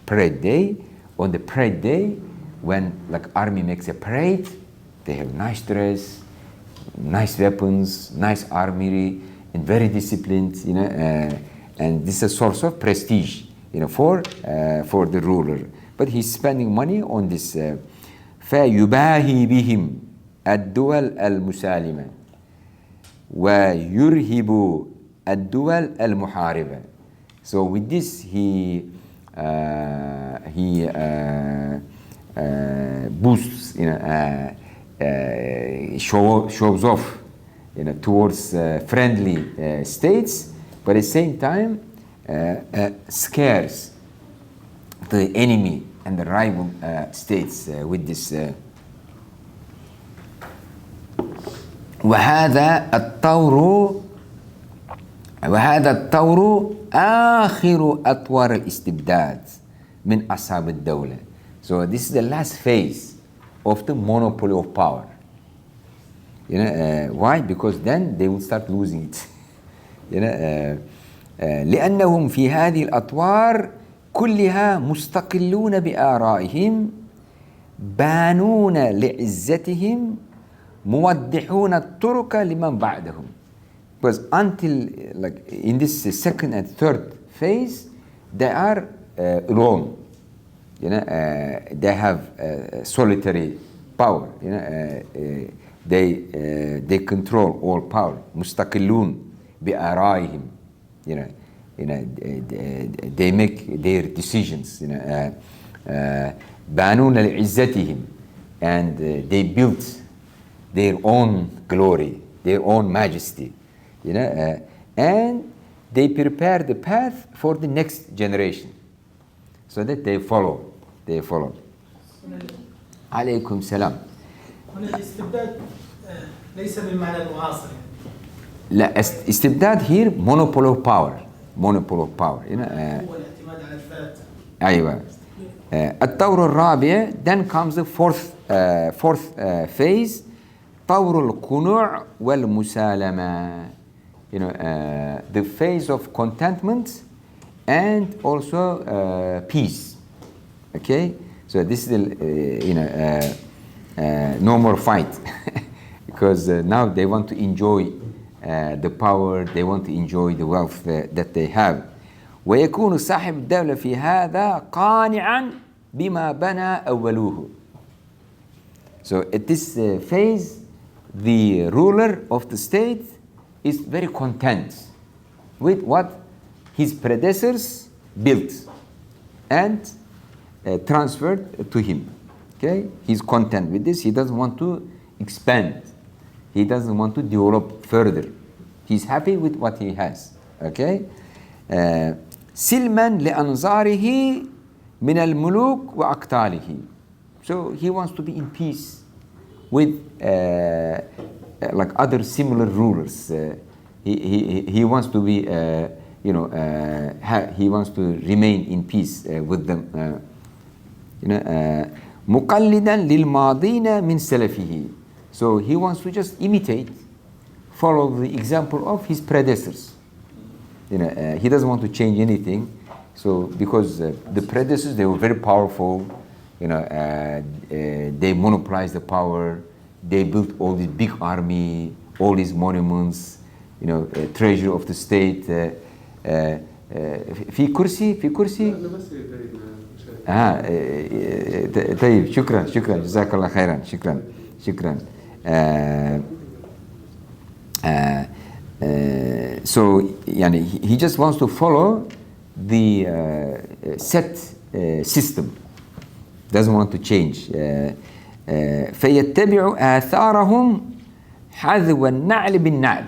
Parade day. On the parade day, when like army makes a parade, they have nice dress, nice weapons, nice armory, and very disciplined, and this is a source of prestige, for the ruler. But he's spending money on this. فيباهي بهم الدول المسالمة ويرهب الدول المحاربة. So with this he boosts, shows off, towards friendly states, but at the same time scares the enemy and the rival states with this. وهذا الطور آخر أطوار الاستبداد من أصحاب الدولة. So this is the last phase of the monopoly of power. Why? Because then they will start losing it. لأنهم في هذه الأطوار كلها مستقلون بآرائهم بانون لعزتهم موضحون الطرق لمن بعدهم. Because until like in this second and third phase, they are alone. They have solitary power. They control all power. مستقلون بآرائهم. They make their decisions. بانون لعزتهم, and they built their own glory, their own majesty. And they prepare the path for the next generation, so that they follow. عليكم السلام. هنا الاستبداد ليس بالمعنى المعاصر. لا, استبداد here monopoly of power. هو الاعتماد على الفات. أيوة. الطور الرابع, then comes the fourth phase, طور القنوع والمسالمة. The phase of contentment and also peace. Okay, so this is the no more fight because now they want to enjoy the power, they want to enjoy the wealth that they have. ويكون صاحب الدولة في هذا قانعا بما بنى أولوه. So at this phase, the ruler of the state is very content with what his predecessors built and transferred to him. Okay, he's content with this. He doesn't want to expand. He doesn't want to develop further. He's happy with what he has. Okay. سلما لأنظاره من الملوك وأقطاله. So he wants to be in peace with like other similar rulers. He wants to be he wants to remain in peace with them. مقلدا للماضين من سلفه. So he wants to just imitate, follow the example of his predecessors. He doesn't want to change anything. So because the predecessors, they were very powerful, they monopolized the power, they built all this big army, all these monuments, treasure of the state. في كرسي طيب شكرا جزاك الله خيرا شكرا. So he just wants to follow the set system, doesn't want to change. فيتبع آثارهم حذو النعل بالنعل.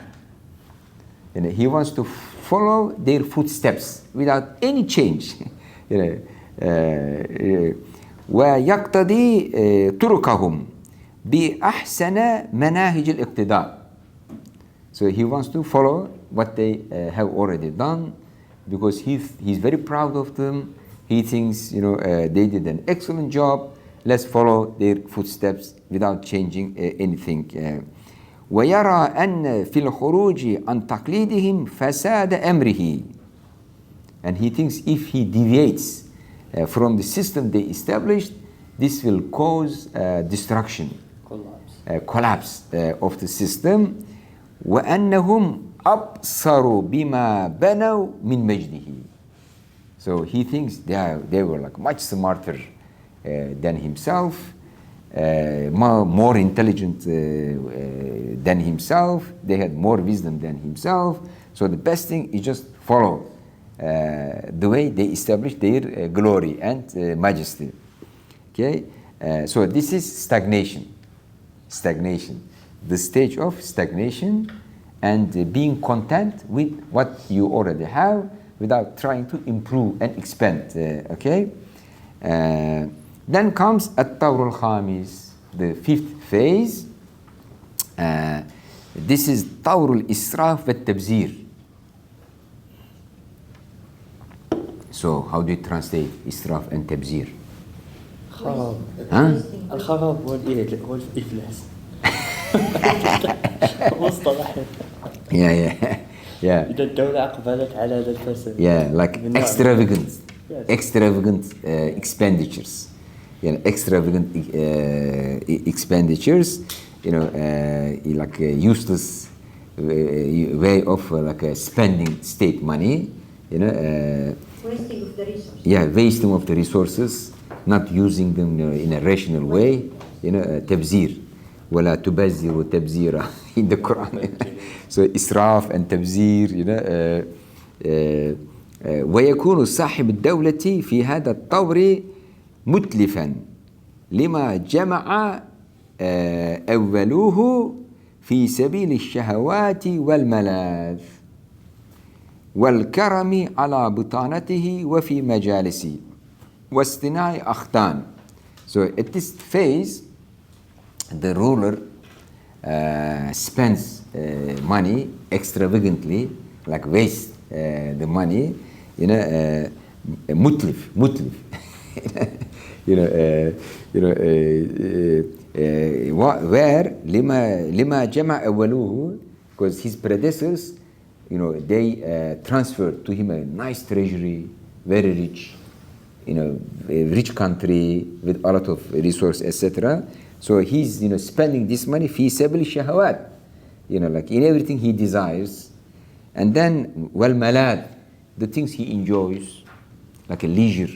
He wants to follow their footsteps without any change. ويقتضي طرقهم بأحسن مناهج الاقتداء. So he wants to follow what they have already done because he's very proud of them. He thinks, they did an excellent job. Let's follow their footsteps without changing anything. ويرى أن في الخروج عن تقليدهم فساد أمره. And he thinks if he deviates from the system they established, this will cause destruction, collapse of the system. وأنهم أبصروا بما بنوا من مجده. So he thinks they were like much smarter than himself, more intelligent than himself. They had more wisdom than himself. So the best thing is just follow the way they established their glory and majesty. Okay, so this is stagnation. The stage of stagnation and being content with what you already have without trying to improve and expand. Okay. Then comes الطور الخامس, the fifth phase. This is طور الإسراف والتبذير. So how do you translate إسراف and تبذير? خراب. ها؟ الخراب هو الإفلاس. مصطلح. Yeah. إذا الدولة أقبلت على هذا الفساد. Yeah, like extravagant expenditures. Extravagant expenditures, like a useless way of spending state money, wasting of the resources. Yeah, wasting of the resources, not using them in a rational way, تبذير ولا تبذر تبذيرا in the Quran. So إسراف and تبذير, ويكون صاحب الدولة في هذا الطور متلفا لما جمع أولوه في سبيل الشهوات والملاذ والكرم على بطانته وفي مجالسه واصطناع أختان. So at this phase, the ruler spends money extravagantly, like waste the money, mutlif. Where لما جمع أولوه, because his predecessors, they transferred to him a nice treasury, very rich, a rich country with a lot of resources, etc. So he's spending this money في سبيل الشهوات, like in everything he desires. And then والملاذ, the things he enjoys, like a leisure.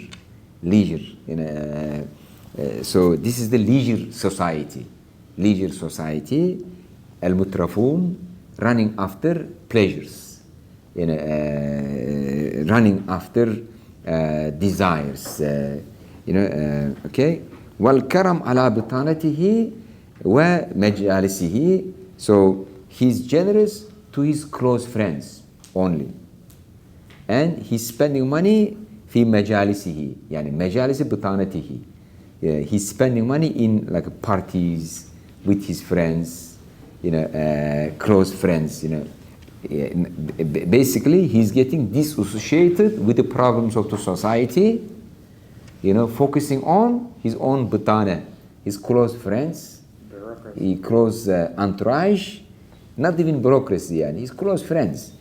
So this is the leisure society. المترفون, running after pleasures, running after desires, okay. والكرم على بطانته ومجالسه. So he's generous to his close friends only, and he's spending money في مجالسه, يعني مجالس بطانته. He's spending money in like parties with his friends, close friends. Basically, he's getting disassociated with the problems of the society. Focusing on his own butana, his close friends, his close entourage, not even bureaucracy, and his close friends.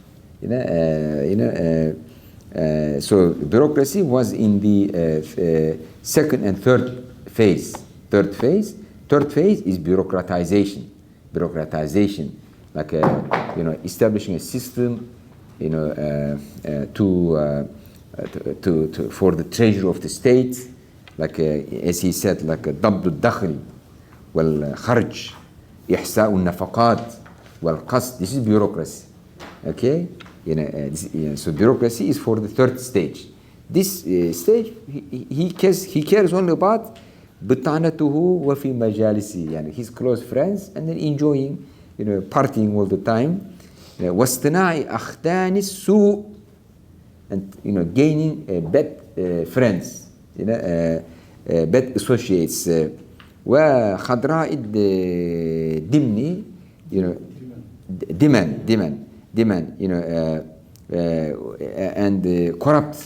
So bureaucracy was in the second and third phase. Third phase is bureaucratization, like establishing a system, for the treasury of the state, like as he said, like ضبط الدخل والخرج, إحصاء النفقات والقسط. This is bureaucracy, okay. So bureaucracy is for the third stage. This stage, he cares only about بطانته وفي مجالسه, يعني his close friends, and then enjoying, partying all the time. واصطناع أختان السوء, and gaining bad friends, bad associates, وخضراء الدمن you know دمن you know and corrupt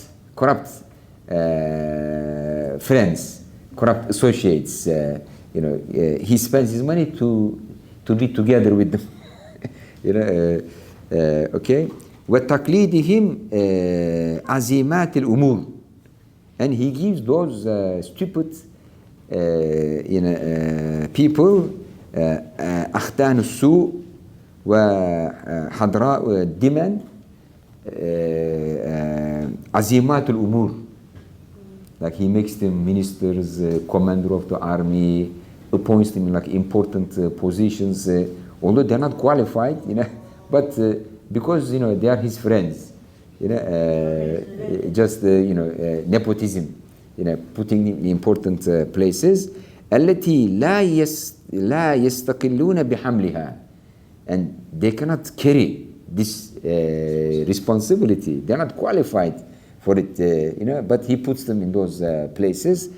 friends, corrupt associates. You know, he spends his money to be together with them. You know, okay. وتقليدهم عزيمات الأمور, and he gives those stupid you know, people أختان السوء وحضراء الدمن عزيمات الأمور. Like he makes them ministers, commander of the army, appoints them in like important positions, although they're not qualified, you know, but because you know they are his friends, you know, just you know nepotism, you know, putting them in important places. التي لا يستقلون بحملها, and they cannot carry this responsibility. They're not qualified for it, you know, but he puts them in those places.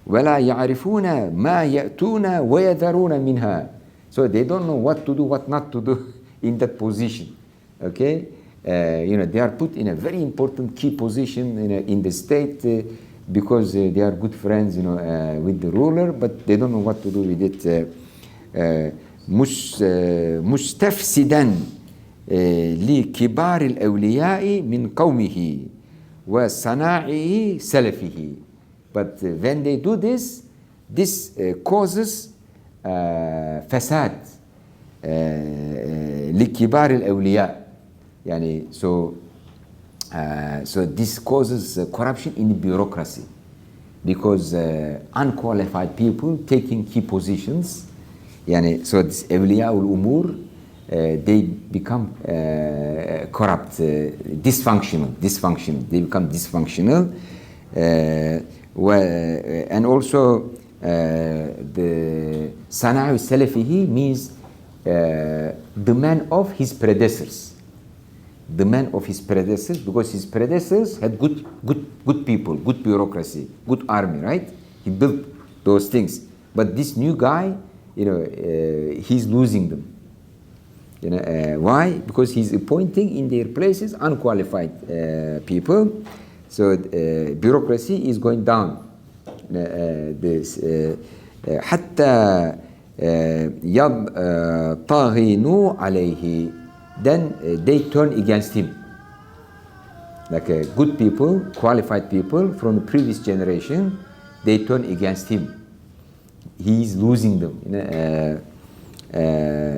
ولا يعرفون ما يأتون ويذرون منها, so they don't know what to do, what not to do in that position. Okay, you know, they are put in a very important key position in the state because they are good friends, you know, with the ruler, but they don't know what to do with it. مستفسدا لكبار الأولياء من قومه وصناعه سلفه. But when they do this, this causes فساد لكبار الأولياء. يعني so this causes corruption in the bureaucracy because unqualified people taking key positions. يعني so this أولياء الأمور they become corrupt, dysfunctional. They become dysfunctional, and also the Sana'i Salafihi means the man of his predecessors. The man of his predecessors, because his predecessors had good people, good bureaucracy, good army, right? He built those things, but this new guy, you know, he's losing them. You know, why? Because he's appointing in their places unqualified people. So bureaucracy is going down. حتى يطغينوا عليه, then they turn against him. Like good people, qualified people from the previous generation, they turn against him. He is losing them. You know,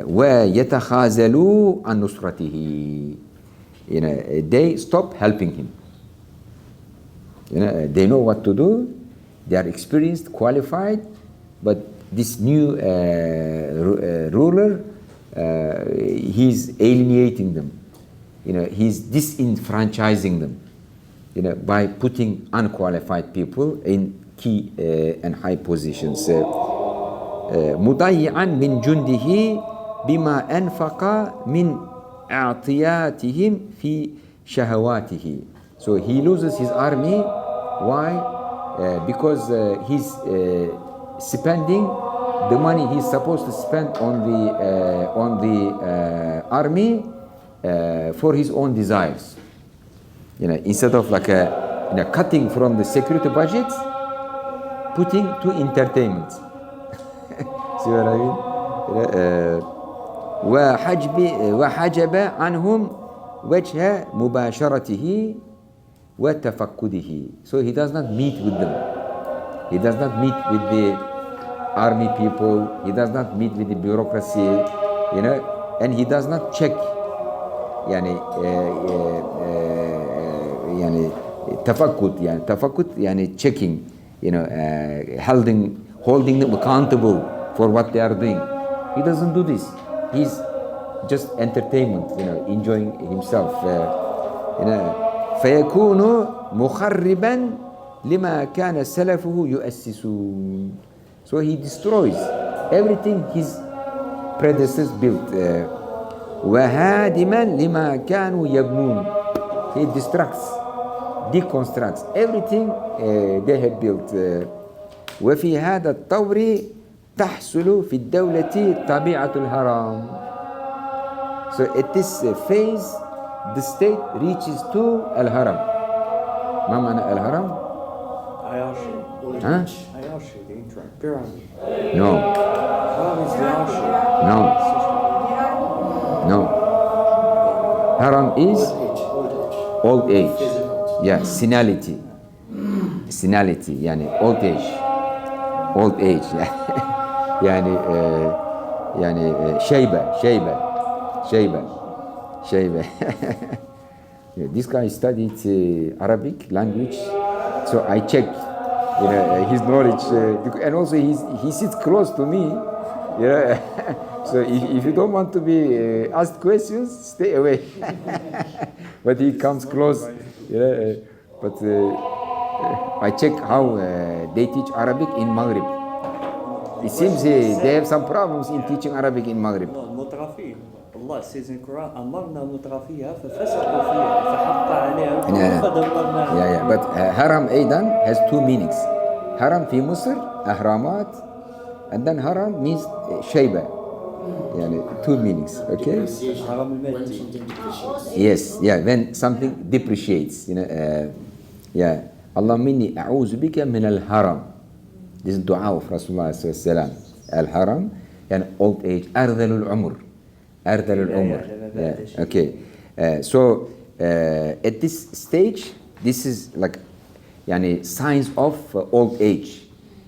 وَيَتَخَاذَلُوا عَنْ نُصْرَتِهِ. You know, they stop helping him. You know, they know what to do. They are experienced, qualified, but this new ruler, he's alienating them. You know, he's disenfranchising them. You know, by putting unqualified people in key and high positions. مضيعا من جنده بما أنفق من اعطياتهم في شهواته. So he loses his army. Why? Because he's spending the money he's supposed to spend on the army for his own desires. You know, instead of like you know, cutting from the security budget, putting to entertainment. See what I mean? وحجب عنهم وجه مباشرته وتفقده. So he does not meet with them. He does not meet with the army people. He does not meet with the bureaucracy. You know, and he does not check. يعني تفقد يعني checking. You know, holding them accountable for what they are doing. He doesn't do this. He's just entertainment, you know, enjoying himself. You know, فيكون مخربا لما كان سلفه يؤسسون. So he destroys everything his predecessors built. وهادما لما كانوا يبنون. He deconstructs everything they had built. وفي هذا الطور تحصل في الدولة طبيعة الهرم. So at this phase the state reaches to الهرم. ما معنى الهرم؟ Ayashi. Huh? Ayashi, the ancient pyramid. No. Haram is the Ayashi. No. No. Haram is old age. Yeah, senility. Senility يعني old age. Old age. يعني يعني شيبة. Yeah, this guy studied Arabic language, so I checked, his knowledge, and also he sits close to me, so if you don't want to be asked questions, stay away. But he comes close, but I check how they teach Arabic in Maghrib. It seems they have some problems in teaching Arabic in Maghrib. المترفين الله says in Quran أمرنا المترفيها ففسقوا فيها فحق عليها فدمرناها. Yeah, but haram أيضا has two meanings. Haram في مصر أهرامات, and then haram means شيبة. يعني two meanings, okay? حرام المادي. Yes, yeah, when something depreciates, yeah. اللهم إني أعوذ بك من الهرم. This is dua of Rasulullah صلى الله عليه وسلم. الهرم يعني old age, أرذل العمر. Yeah, okay. So at this stage, this is like يعني signs of old age,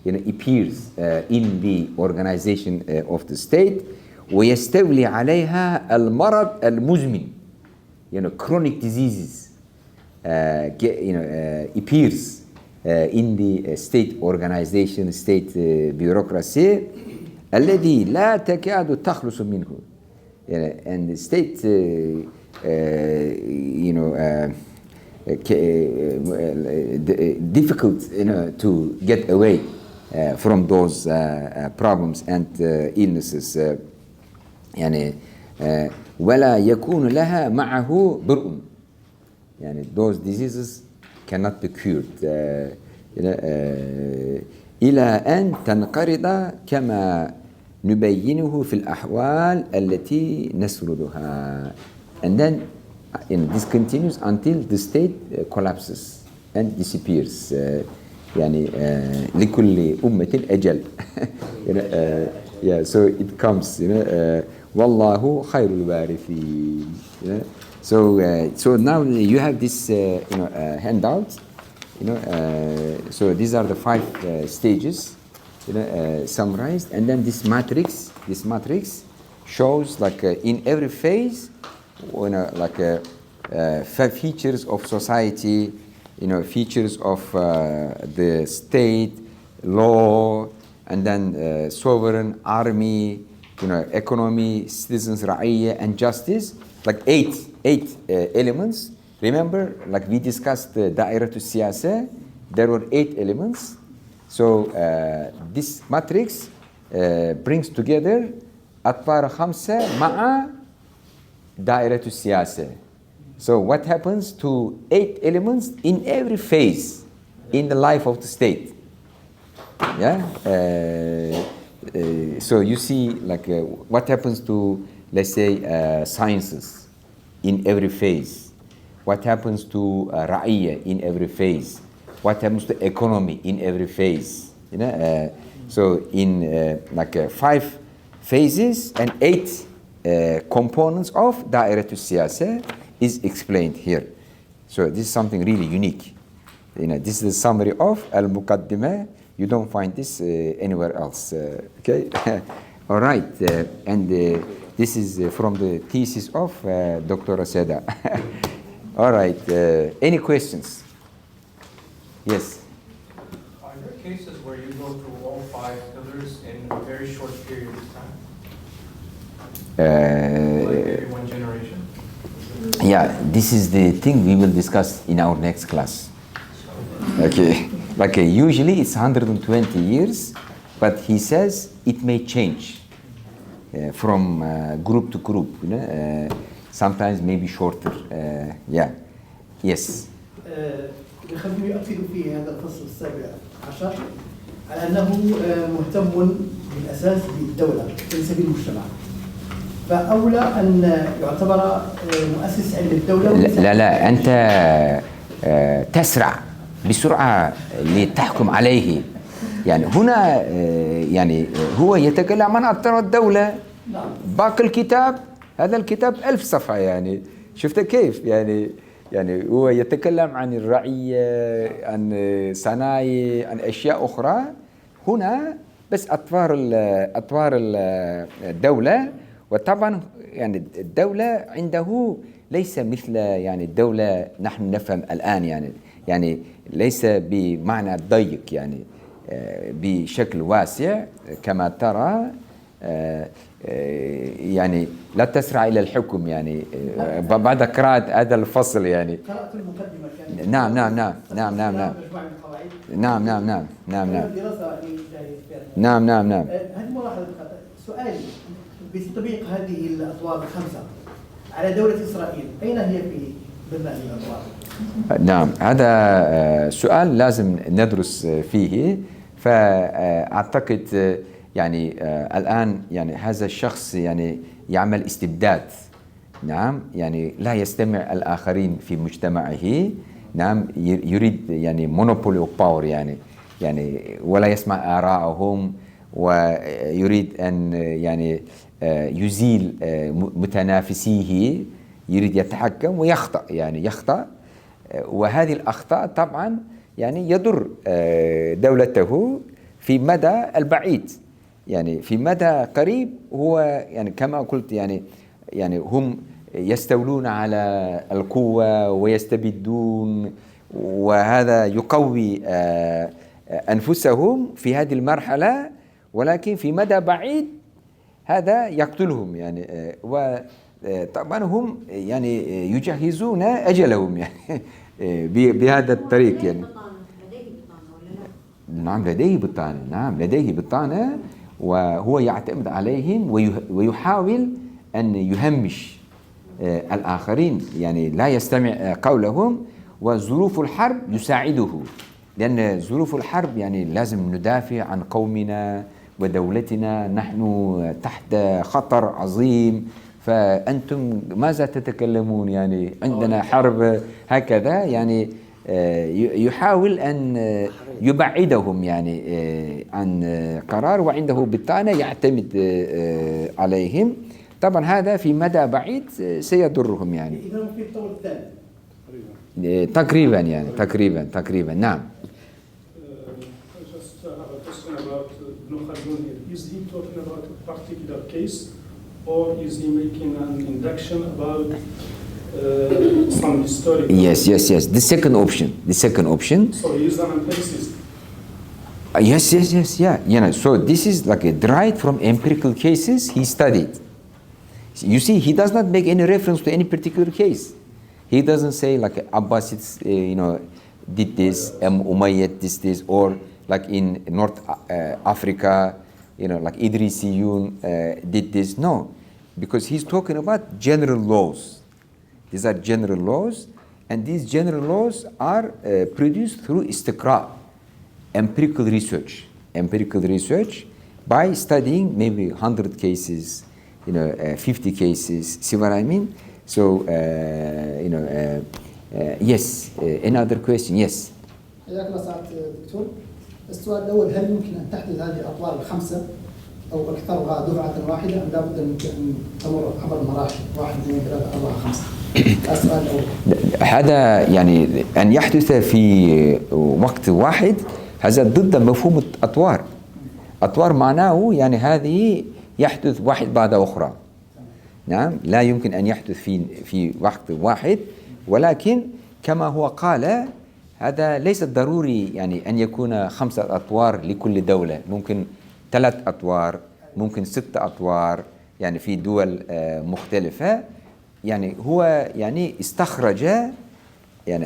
appears in the organization of the state. ويستولي عليها المرض المزمن, chronic diseases, appears in the state organization, state bureaucracy, الذي لا تكاد تخلص منه. And the state, difficult, to get away from those problems and illnesses. يعني ولا يكون لها معه برء. يعني those diseases cannot be cured. إلى أن تنقرض كما نبينه في الأحوال التي نسردها. And then this continues until the state collapses and disappears. يعني لكل أمة أجل. Yeah, so it comes. والله خير الوارثين. So now you have this handout. So these are the 5 stages. Summarized, and then this matrix shows like in every phase, like 5 features of society, features of the state, law, and then sovereign, army, economy, citizens, ra'iyya, and justice, like 8 elements. Remember, like we discussed da'iratul siyasa, there were 8 elements. So this matrix brings together أطوار 5 مع دائرة السياسة. So what happens to 8 elements in every phase in the life of the state? Yeah. So you see, like what happens to, let's say, sciences in every phase. What happens to ra'iyya in every phase. What happens to economy in every phase. So in like 5 phases and 8 components of Da'iratul Siyasah is explained here. So this is something really unique. This is the summary of Al-Muqaddimah. You don't find this anywhere else. Okay? All right. And this is from the thesis of Dr. Seda. All right. Any questions? Yes. Are there cases where you go through all 5 pillars in a very short period of time? Like maybe 1 generation? Yeah, this is the thing we will discuss in our next class. Okay. Like usually it's 120 years, but he says it may change from group to group. Sometimes maybe shorter. Yeah. Yes. خلوني أفيد في هذا الفصل 17 على أنه مهتم بالأساس بالدولة ليس بالمجتمع، فأولى أن يعتبر مؤسس علم الدولة. لا أنت تسرع بسرعة لتحكم عليه. يعني هنا يعني هو يتكلم عن أطراف الدولة. باقي الكتاب هذا الكتاب 1000 صفحة. يعني شفت كيف؟ يعني هو يتكلم عن الرعية، عن صنايع، عن أشياء أخرى. هنا بس أطوار الدولة. وطبعا يعني الدولة عنده ليس مثل يعني الدولة نحن نفهم الآن. يعني ليس بمعنى ضيق، يعني بشكل واسع كما ترى. يعني لا تسرع إلى الحكم. يعني بعد قراءة هذا الفصل يعني قرأت المقدمة كانت نعم مجموعة من القواعد. نعم. هذه ملاحظة. سؤالي بتطبيق هذه الأطوار الخمسة على دولة إسرائيل، أين هي في ضمن هذه الأطوار؟ نعم، هذا سؤال لازم ندرس فيه. فأعتقد يعني الآن يعني هذا الشخص يعني يعمل استبداد. نعم، يعني لا يستمع الآخرين في مجتمعه. نعم، يريد يعني monopoly of power، يعني ولا يسمع آراءهم، ويريد أن يعني يزيل متنافسيه، يريد يتحكم ويخطأ. يعني يخطأ، وهذه الأخطاء طبعا يعني يضر دولته في مدى البعيد. يعني في مدى قريب هو يعني كما قلت يعني هم يستولون على القوة ويستبدون، وهذا يقوي أنفسهم في هذه المرحلة، ولكن في مدى بعيد هذا يقتلهم. يعني وطبعا هم يعني يجهزون أجلهم يعني بهذا الطريق. يعني نعم لديه بطانة، وهو يعتمد عليهم ويحاول أن يهمش الآخرين، يعني لا يستمع قولهم. وظروف الحرب يساعده، لأن ظروف الحرب يعني لازم ندافع عن قومنا ودولتنا، نحن تحت خطر عظيم، فأنتم ماذا تتكلمون؟ يعني عندنا حرب هكذا. يعني يحاول أن يبعدهم يعني عن قرار، وعنده بطانة يعتمد عليهم. طبعا هذا في مدى بعيد سيضرهم. يعني إذا في الطور الثاني تقريبا. يعني تقريبا نعم. Just have a question about Khaldun here. Is he talking about a particular case, or is he making an induction about some historical? Yes. The second option. So he is an empiricist. Yes. Yeah. So this is like derived from empirical cases he studied. You see, he does not make any reference to any particular case. He doesn't say like Abbasids, did this, Umayyad did this, or like in North Africa, like Idrisiyun did this. No, because he's talking about general laws. These are general laws, and these general laws are produced through istiqra, empirical research by studying maybe 100 cases, 50 cases. See what I mean? So, yes. Another question? Yes. حياك الله سعادة الدكتور. السؤال الأول: هل يمكن أن تحدث هذه الأطوار الخمسة أو أكثرها دفعة واحدة، أم لابد أن تمر عبر مراحل 1 2 3 4 5؟ السؤال الأول. هذا يعني أن يحدث في وقت واحد، هذا ضد مفهوم الأطوار. أطوار معناه يعني هذه يحدث واحد بعد أخرى. نعم، لا يمكن أن يحدث في وقت واحد، ولكن كما هو قال هذا ليس ضروري يعني أن يكون 5 أطوار لكل دولة. ممكن 3 أطوار، ممكن 6 أطوار، يعني في دول مختلفة. يعني هو يعني استخرج يعني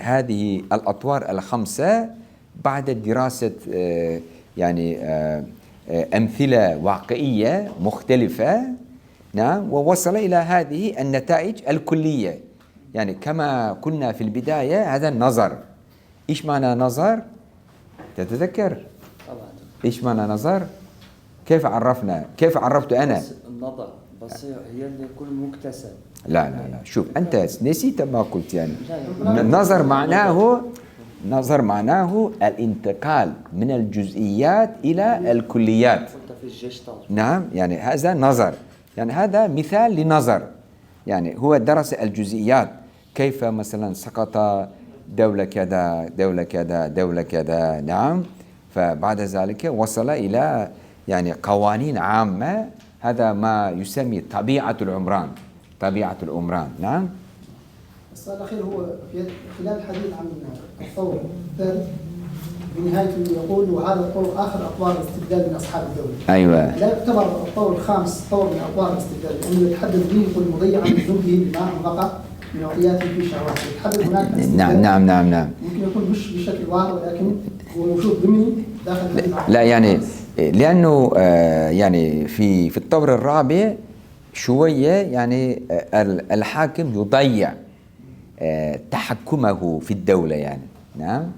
هذه الأطوار ال5 بعد دراسة يعني أمثلة واقعية مختلفة. نعم، ووصل إلى هذه النتائج الكلية. يعني كما قلنا في البداية، هذا النظر. إيش معنى نظر؟ تتذكر؟ طبعا. إيش معنى نظر؟ كيف عرفنا؟ كيف عرفت أنا؟ بس النظر بصير هي اللي يكون مكتسب. لا لا لا، شوف أنت نسيت ما قلت يعني. لا. نظر معناه الانتقال من الجزئيات إلى الكليات. قلت في الجيشتال. نعم، يعني هذا نظر، يعني هذا مثال لنظر. يعني هو درس الجزئيات، كيف مثلا سقط دولة كذا دولة كذا دولة كذا، نعم. فبعد ذلك وصل إلى يعني قوانين عامة، هذا ما يسمي طبيعة العمران. طبيعة العمران، نعم. السؤال الأخير هو في خلال الحديث عن الثور الثالث بنهايته يقول وهذا الطور آخر أطوار الاستبدال من أصحاب الدولة. أيوة. لا يعتبر الطور الخامس طور من أطوار الاستبدال، لأنه يتحدث به يقول مضيعا من جهده بما أنفق من عطياته في شهواته. يتحدث هناك نعم. ممكن يكون مش بشكل واضح، ولكن هو موجود ضمني داخل. لا يعني لأنه يعني في الطور الرابع شوية يعني الحاكم يضيع تحكمه في الدولة، يعني نعم،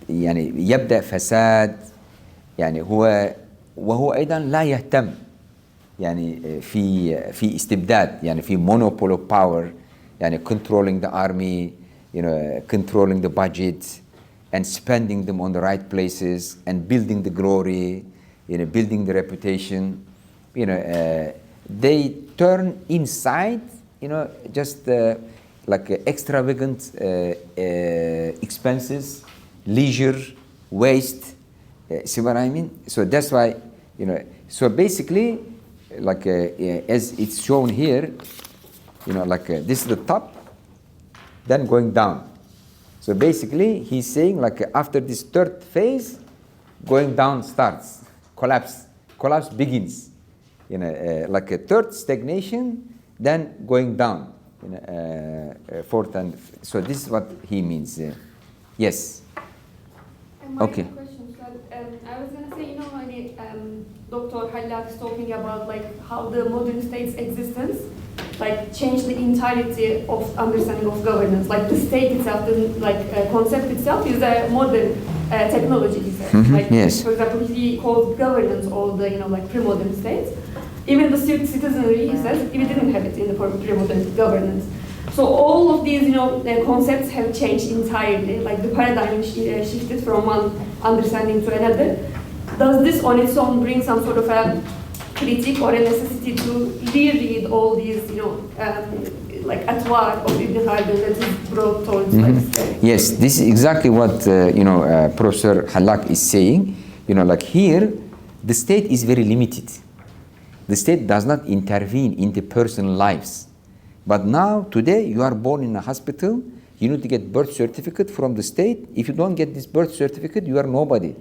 يعني يبدأ فساد، يعني وهو أيضا لا يهتم يعني في استبداد، يعني في monopoly of power، يعني controlling the army, controlling the budget and spending them on the right places and building the glory, building the reputation. They turn inside, just like extravagant expenses, leisure, waste. See what I mean? So that's why, so basically, like as it's shown here, like this is the top, then going down. So basically, he's saying like after this third phase, going down starts, collapse begins. Like a third stagnation, then going down. Fourth and so this is what he means. Yes. Okay. Question, I was going to say, Dr. Hallak is talking about like how the modern state's existence like changed the entirety of understanding of governance. Like the state itself, the concept itself is a modern technology. He says. Like, yes. For example, he called governance all the like pre-modern states. Even the citizenry, he says, we didn't have it in the pre-modern governance. So all of these, concepts have changed entirely. Like the paradigm shifted from one understanding to another. Does this on its own bring some sort of a critique or a necessity to reread all these, like atwar of Ibn Khaldun that is brought towards like state? Yes, this is exactly what Professor Hallak is saying. Like here, the state is very limited. The state does not intervene in the personal lives. But now, today, you are born in a hospital, you need to get birth certificate from the state. If you don't get this birth certificate, you are nobody.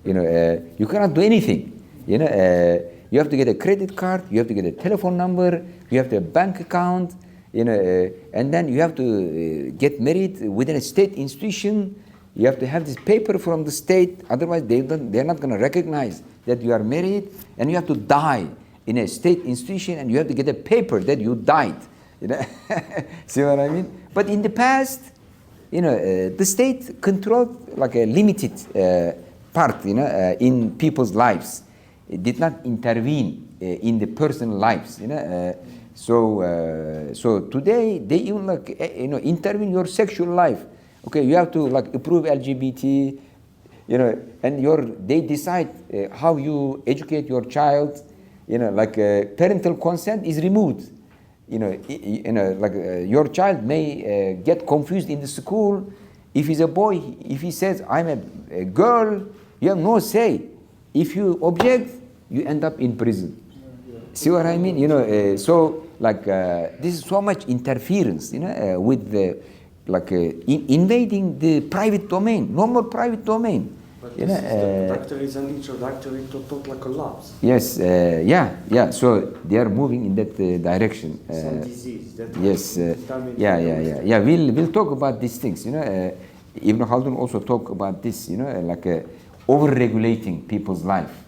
You cannot do anything. You have to get a credit card, you have to get a telephone number, you have to have a bank account, and then you have to get married within a state institution. You have to have this paper from the state, otherwise they're not going to recognize that you are married, and you have to die in a state institution, and you have to get a paper that you died. See what I mean? But in the past, the state controlled like a limited part, in people's lives. It did not intervene in the personal lives. So today they even like intervene in your sexual life. Okay, you have to like approve LGBT, and they decide how you educate your child. Like parental consent is removed. Your child may get confused in the school. If he's a boy, if he says, I'm a girl, you have no say. If you object, you end up in prison. See what I mean? So like this is so much interference, with invading the private domain, normal private domain. But this is the doctor is an introductory to total collapse. Yes, yeah. So they are moving in that direction. Some disease. That Yes, yeah. We'll talk about these things. Ibn Khaldun also talk about this. Like over-regulating people's life.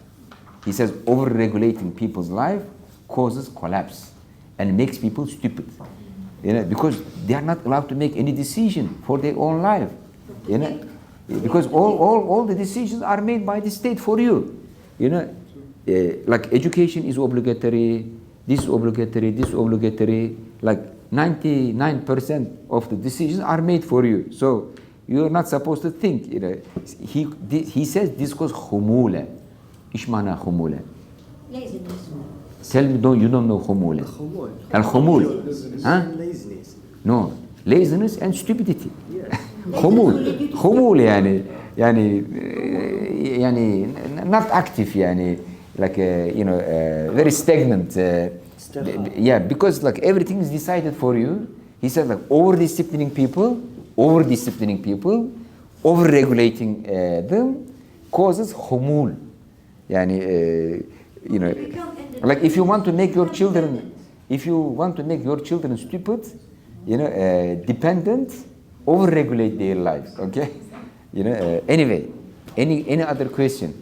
He says over-regulating people's life causes collapse and makes people stupid. Because they are not allowed to make any decision for their own life. because all the decisions are made by the state for you. You know, like education is obligatory, this is obligatory, this is obligatory. Like 99% of the decisions are made for you. So you're not supposed to think. You know, he says this goes خمولة. إيش معنى خمولة? Tell me, you don't know خمولة. الخمول. Huh? Laziness. No, laziness and stupidity. خمول يعني not active يعني like you know very stagnant. Yeah, because like everything is decided for you. He said like over-disciplining people, over-regulating them causes خمول. يعني you know, like if you want to make your children stupid, you know, dependent, over-regulate their lives. Okay, you know. Anyway, any other question?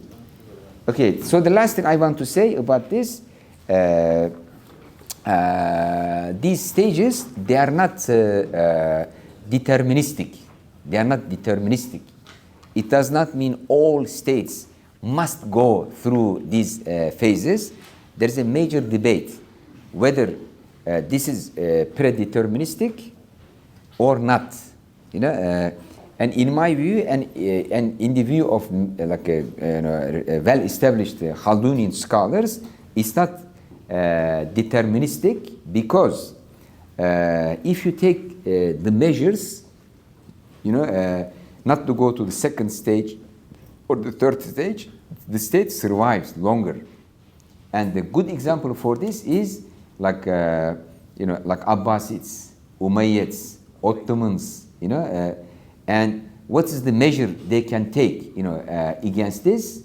Okay, so the last thing I want to say about this, these stages, they are not deterministic. They are not deterministic. It does not mean all states must go through these phases. There is a major debate whether this is predeterministic or not. You know, and in my view, and in the view of like well-established Khaldunian scholars, it's not deterministic because if you take the measures, you know, not to go to the second stage or the third stage, the state survives longer. And the good example for this is like you know, like Abbasids, Umayyads, Ottomans, you know, and what is the measure they can take, you know, against this?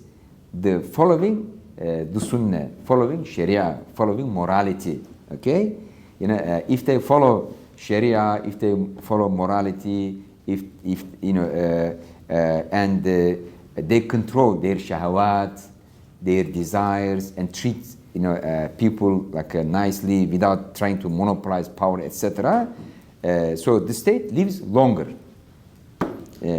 The following the Sunnah, following Sharia, following morality. Okay, you know, if they follow Sharia, if they follow morality, if you know, and they control their shahawat, their desires, and treat, you know, people like nicely without trying to monopolize power, etc. So the state lives longer.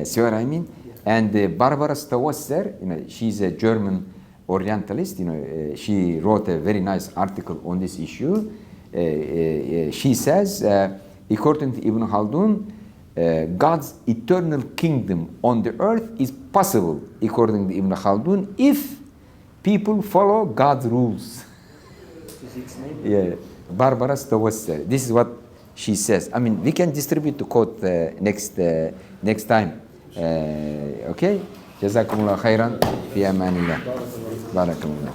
See what I mean? And Barbara Stawasser, you know, she's a German Orientalist. You know, she wrote a very nice article on this issue. She says, according to Ibn Khaldun, God's eternal kingdom on the earth is possible, according to Ibn Khaldun, if people follow God's rules. Yeah, Barbara Stawasser. This is what she says. I mean, we can distribute the quote next time. Okay? جزاكم الله خيرا في أمان الله. بارك الله.